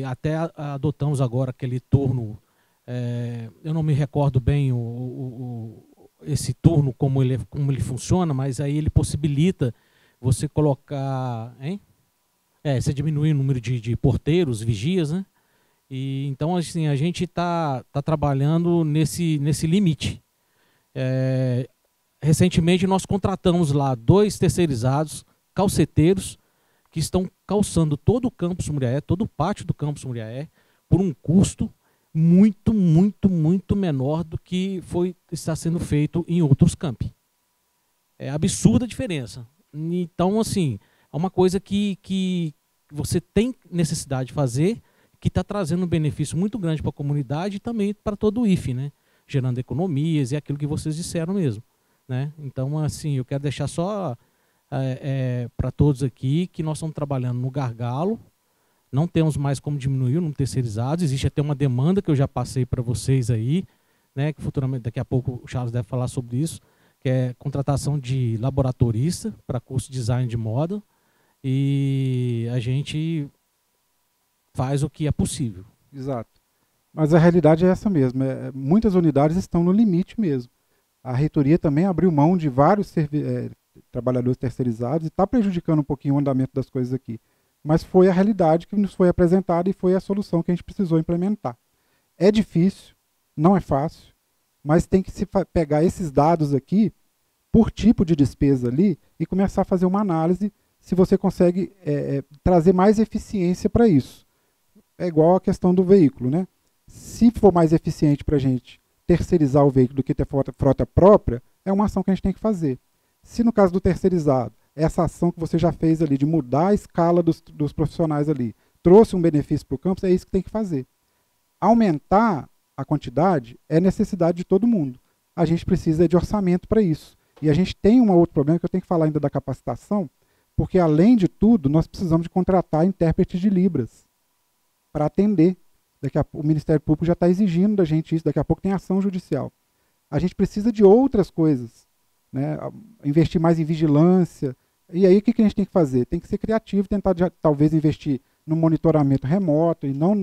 até adotamos agora aquele turno, eu não me recordo bem esse turno, como ele funciona, mas aí ele possibilita você colocar, você diminuir o número de porteiros, vigias, né? E, então, assim, a gente está trabalhando nesse limite. Recentemente, nós contratamos lá 2 terceirizados, calceteiros, que estão calçando todo o campus Muriaé, todo o pátio do campus Muriaé, por um custo muito, muito, muito menor do que está sendo feito em outros campi. É absurda a diferença. Então, assim, é uma coisa que você tem necessidade de fazer, que está trazendo um benefício muito grande para a comunidade e também para todo o IFE, né? Gerando economias e aquilo que vocês disseram mesmo. né? Então, assim, eu quero deixar só para todos aqui que nós estamos trabalhando no gargalo, não temos mais como diminuir no terceirizado, existe até uma demanda que eu já passei para vocês aí, né, que futuramente, daqui a pouco o Charles deve falar sobre isso, que é contratação de laboratorista para curso de design de moda, e a gente faz o que é possível. Exato. Mas a realidade é essa mesmo. Muitas unidades estão no limite mesmo. A reitoria também abriu mão de vários trabalhadores terceirizados e está prejudicando um pouquinho o andamento das coisas aqui. Mas foi a realidade que nos foi apresentada e foi a solução que a gente precisou implementar. É difícil, não é fácil, mas tem que se pegar esses dados aqui por tipo de despesa ali e começar a fazer uma análise se você consegue trazer mais eficiência para isso. É igual a questão do veículo, né? Se for mais eficiente para a gente terceirizar o veículo do que ter frota própria, é uma ação que a gente tem que fazer. Se no caso do terceirizado, essa ação que você já fez ali, de mudar a escala dos profissionais ali, trouxe um benefício para o campus, é isso que tem que fazer. Aumentar a quantidade é necessidade de todo mundo. A gente precisa de orçamento para isso. E a gente tem um outro problema que eu tenho que falar ainda da capacitação, porque além de tudo, nós precisamos de contratar intérpretes de Libras para atender. O Ministério Público já está exigindo da gente isso, daqui a pouco tem ação judicial. A gente precisa de outras coisas, né? Investir mais em vigilância. E aí o que a gente tem que fazer? Tem que ser criativo, tentar talvez investir no monitoramento remoto e não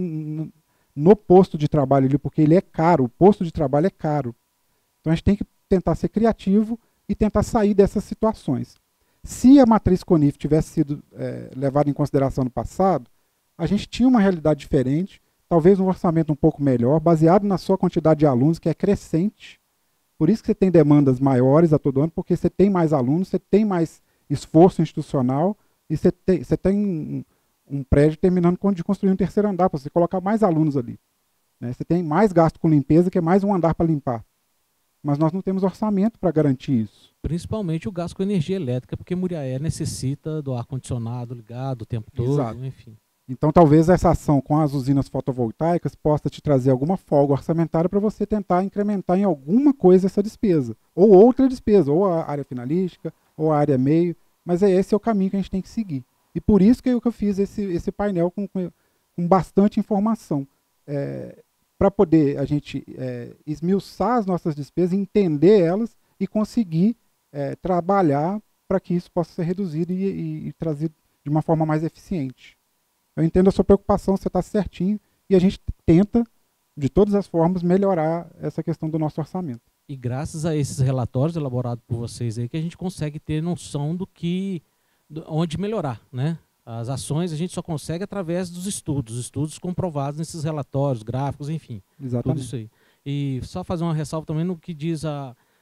no posto de trabalho ali, porque ele é caro, o posto de trabalho é caro. Então a gente tem que tentar ser criativo e tentar sair dessas situações. Se a matriz CONIF tivesse sido levada em consideração no passado, a gente tinha uma realidade diferente, talvez um orçamento um pouco melhor, baseado na sua quantidade de alunos, que é crescente. Por isso que você tem demandas maiores a todo ano, porque você tem mais alunos, você tem mais esforço institucional e você tem um prédio terminando de construir um terceiro andar, para você colocar mais alunos ali, né? Você tem mais gasto com limpeza, que é mais um andar para limpar. Mas nós não temos orçamento para garantir isso. Principalmente o gasto com energia elétrica, porque Muriaé necessita do ar-condicionado ligado o tempo todo, Exato. Enfim. Então, talvez essa ação com as usinas fotovoltaicas possa te trazer alguma folga orçamentária para você tentar incrementar em alguma coisa essa despesa. Ou outra despesa, ou a área finalística, ou a área meio. Mas esse é o caminho que a gente tem que seguir. E por isso que eu fiz esse painel com bastante informação. Para poder a gente esmiuçar as nossas despesas, entender elas e conseguir trabalhar para que isso possa ser reduzido e trazido de uma forma mais eficiente. Eu entendo a sua preocupação, você está certinho, e a gente tenta, de todas as formas, melhorar essa questão do nosso orçamento. E graças a esses relatórios elaborados por vocês aí, que a gente consegue ter noção onde melhorar, né? As ações a gente só consegue através dos estudos comprovados nesses relatórios, gráficos, enfim. Exatamente. Tudo isso aí. E só fazer uma ressalva também no que diz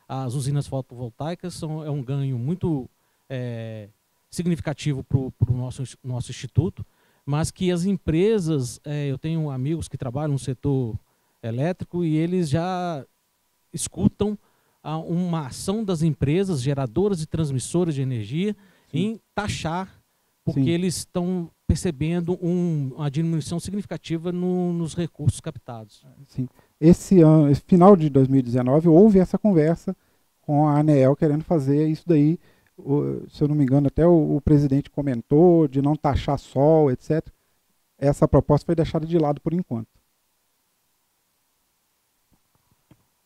as usinas fotovoltaicas, é um ganho muito significativo para o nosso instituto, mas que as empresas, eu tenho amigos que trabalham no setor elétrico e eles já escutam uma ação das empresas geradoras e transmissoras de energia em taxar, porque eles estão percebendo uma diminuição significativa nos recursos captados. Sim. Esse final de 2019, houve essa conversa com a ANEEL querendo fazer isso daí. Se eu não me engano, até o presidente comentou de não taxar sol, etc. Essa proposta foi deixada de lado por enquanto.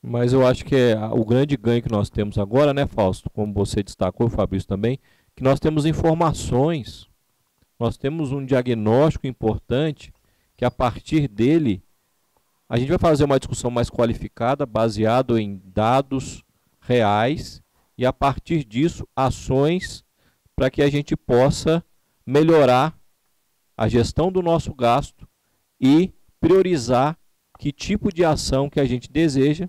Mas eu acho que o grande ganho que nós temos agora, né, Fausto, como você destacou, o Fabrício também, que nós temos informações, nós temos um diagnóstico importante, que a partir dele, a gente vai fazer uma discussão mais qualificada, baseado em dados reais, e a partir disso, ações para que a gente possa melhorar a gestão do nosso gasto e priorizar que tipo de ação que a gente deseja,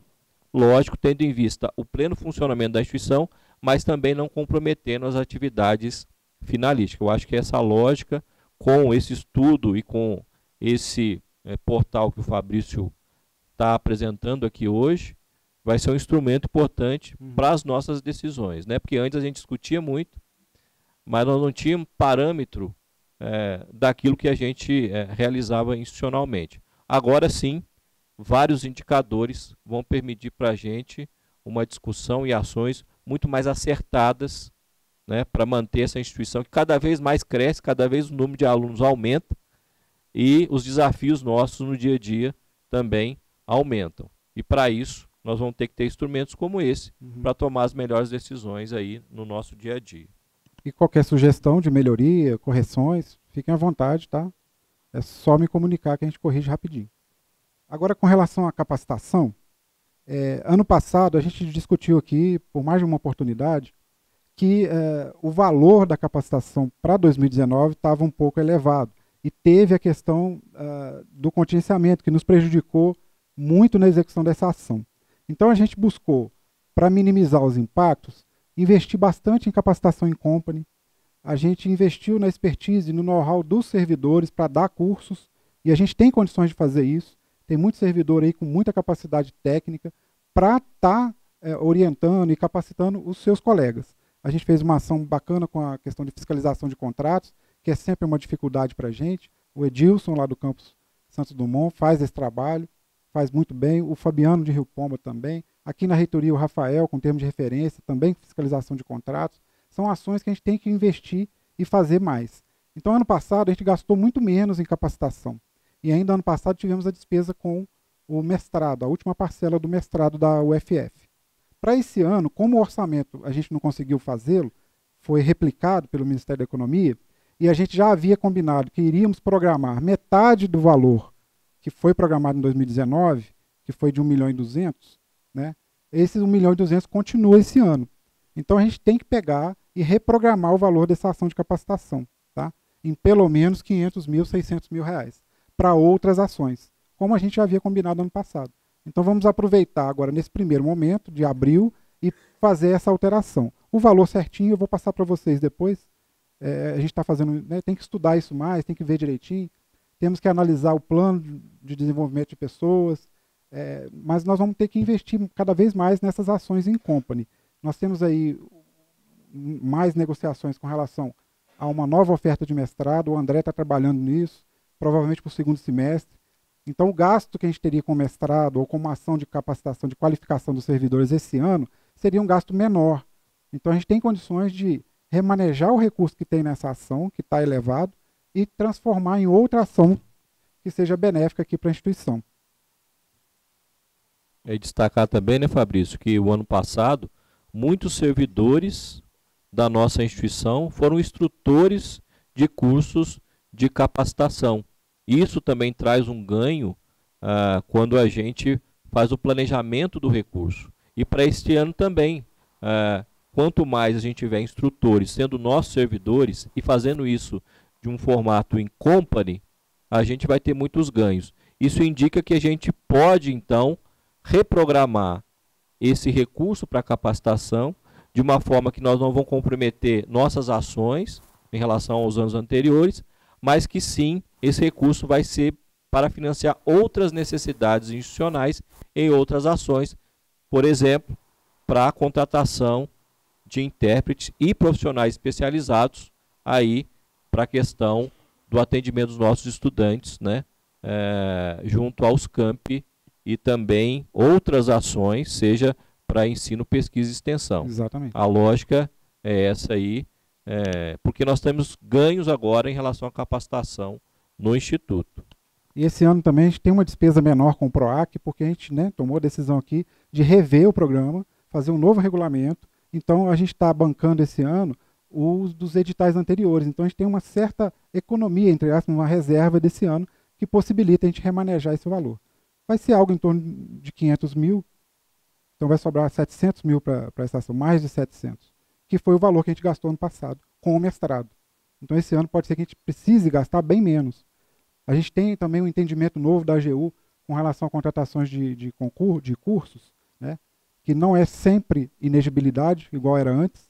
lógico, tendo em vista o pleno funcionamento da instituição, mas também não comprometendo as atividades finalísticas. Eu acho que essa lógica, com esse estudo e com esse portal que o Fabrício está apresentando aqui hoje, vai ser um instrumento importante para as nossas decisões, né? Porque antes a gente discutia muito, mas nós não tínhamos parâmetro daquilo que a gente realizava institucionalmente. Agora sim, vários indicadores vão permitir para a gente uma discussão e ações muito mais acertadas, né, para manter essa instituição que cada vez mais cresce, cada vez o número de alunos aumenta e os desafios nossos no dia a dia também aumentam. E para isso, nós vamos ter que ter instrumentos como esse para tomar as melhores decisões aí no nosso dia a dia. E qualquer sugestão de melhoria, correções, fiquem à vontade, tá? É só me comunicar que a gente corrige rapidinho. Agora, com relação à capacitação, ano passado a gente discutiu aqui, por mais de uma oportunidade, que o valor da capacitação para 2019 estava um pouco elevado. E teve a questão do contingenciamento, que nos prejudicou muito na execução dessa ação. Então a gente buscou, para minimizar os impactos, investir bastante em capacitação em company. A gente investiu na expertise e no know-how dos servidores para dar cursos, e a gente tem condições de fazer isso. Tem muito servidor aí com muita capacidade técnica para estar orientando e capacitando os seus colegas. A gente fez uma ação bacana com a questão de fiscalização de contratos, que é sempre uma dificuldade para a gente. O Edilson, lá do campus Santos Dumont, faz esse trabalho, faz muito bem. O Fabiano de Rio Pomba também. Aqui na reitoria, o Rafael, com termos de referência, também fiscalização de contratos. São ações que a gente tem que investir e fazer mais. Então, ano passado, a gente gastou muito menos em capacitação. E ainda ano passado tivemos a despesa com o mestrado, a última parcela do mestrado da UFF. Para esse ano, como o orçamento a gente não conseguiu fazê-lo, foi replicado pelo Ministério da Economia, e a gente já havia combinado que iríamos programar metade do valor que foi programado em 2019, que foi de 1.200.000, né? Esse 1.200.000 continua esse ano. Então a gente tem que pegar e reprogramar o valor dessa ação de capacitação, tá? Em pelo menos 500.000, 600.000 reais, para outras ações, como a gente já havia combinado ano passado. Então vamos aproveitar agora nesse primeiro momento de abril e fazer essa alteração. O valor certinho eu vou passar para vocês depois. A gente está fazendo, né, tem que estudar isso mais, tem que ver direitinho. Temos que analisar o plano de desenvolvimento de pessoas, mas nós vamos ter que investir cada vez mais nessas ações em company. Nós temos aí mais negociações com relação a uma nova oferta de mestrado, o André está trabalhando nisso, provavelmente para o segundo semestre. Então o gasto que a gente teria com o mestrado ou com uma ação de capacitação, de qualificação dos servidores esse ano, seria um gasto menor. Então a gente tem condições de remanejar o recurso que tem nessa ação, que está elevado, e transformar em outra ação que seja benéfica aqui para a instituição. E destacar também, né, Fabrício, que o ano passado, muitos servidores da nossa instituição foram instrutores de cursos de capacitação. Isso também traz um ganho quando a gente faz o planejamento do recurso. E para este ano também, quanto mais a gente tiver instrutores sendo nossos servidores e fazendo isso de um formato em company, a gente vai ter muitos ganhos. Isso indica que a gente pode, então, reprogramar esse recurso para capacitação de uma forma que nós não vamos comprometer nossas ações em relação aos anos anteriores, mas que sim, esse recurso vai ser para financiar outras necessidades institucionais em outras ações, por exemplo, para a contratação de intérpretes e profissionais especializados aí para a questão do atendimento dos nossos estudantes, né, junto aos campi e também outras ações, seja para ensino, pesquisa e extensão. Exatamente. A lógica é essa aí, porque nós temos ganhos agora em relação à capacitação no Instituto. E esse ano também a gente tem uma despesa menor com o PROAC, porque a gente, né, tomou a decisão aqui de rever o programa, fazer um novo regulamento. Então a gente está bancando esse ano os dos editais anteriores. Então a gente tem uma certa economia, entre aspas, uma reserva desse ano, que possibilita a gente remanejar esse valor. Vai ser algo em torno de 500.000, então vai sobrar 700.000 para a estação, mais de 700, que foi o valor que a gente gastou ano passado, com o mestrado. Então esse ano pode ser que a gente precise gastar bem menos. A gente tem também um entendimento novo da AGU com relação a contratações de cursos, né, que não é sempre inegibilidade, igual era antes.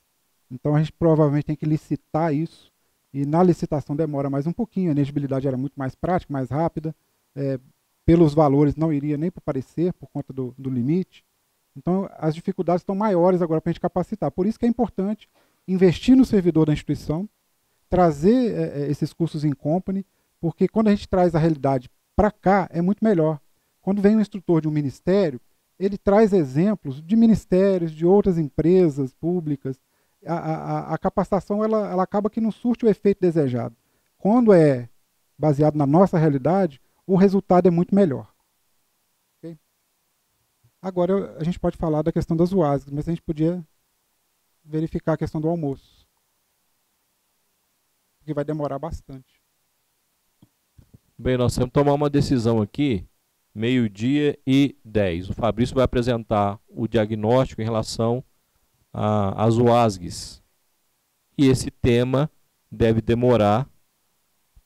Então a gente provavelmente tem que licitar isso, e na licitação demora mais um pouquinho, a inegibilidade era muito mais prática, mais rápida, pelos valores não iria nem para parecer, por conta do limite. Então as dificuldades estão maiores agora para a gente capacitar. Por isso que é importante investir no servidor da instituição, trazer esses cursos em company, porque quando a gente traz a realidade para cá, é muito melhor. Quando vem um instrutor de um ministério, ele traz exemplos de ministérios, de outras empresas públicas. A capacitação ela acaba que não surte o efeito desejado. Quando é baseado na nossa realidade, o resultado é muito melhor. Okay? Agora a gente pode falar da questão das UASGs, mas a gente podia verificar a questão do almoço, porque vai demorar bastante. Bem, nós temos que tomar uma decisão aqui, 12h10. O Fabrício vai apresentar o diagnóstico em relação às UASGs. E esse tema deve demorar,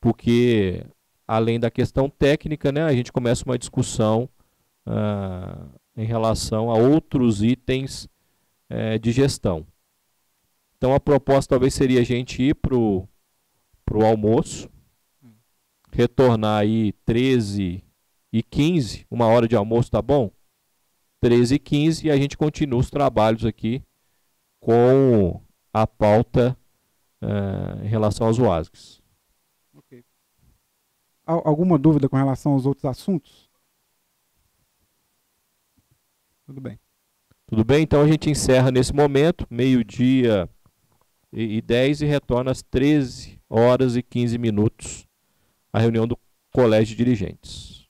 porque além da questão técnica, né, a gente começa uma discussão em relação a outros itens de gestão. Então a proposta talvez seria a gente ir para o almoço, retornar aí 13h15, 1 hora de almoço, tá bom? 13h15 e a gente continua os trabalhos aqui com a pauta em relação aos UASGs. Okay. Alguma dúvida com relação aos outros assuntos? Tudo bem. Tudo bem? Então a gente encerra nesse momento, 12h10 e retorna às 13h15 a reunião do Colégio de Dirigentes.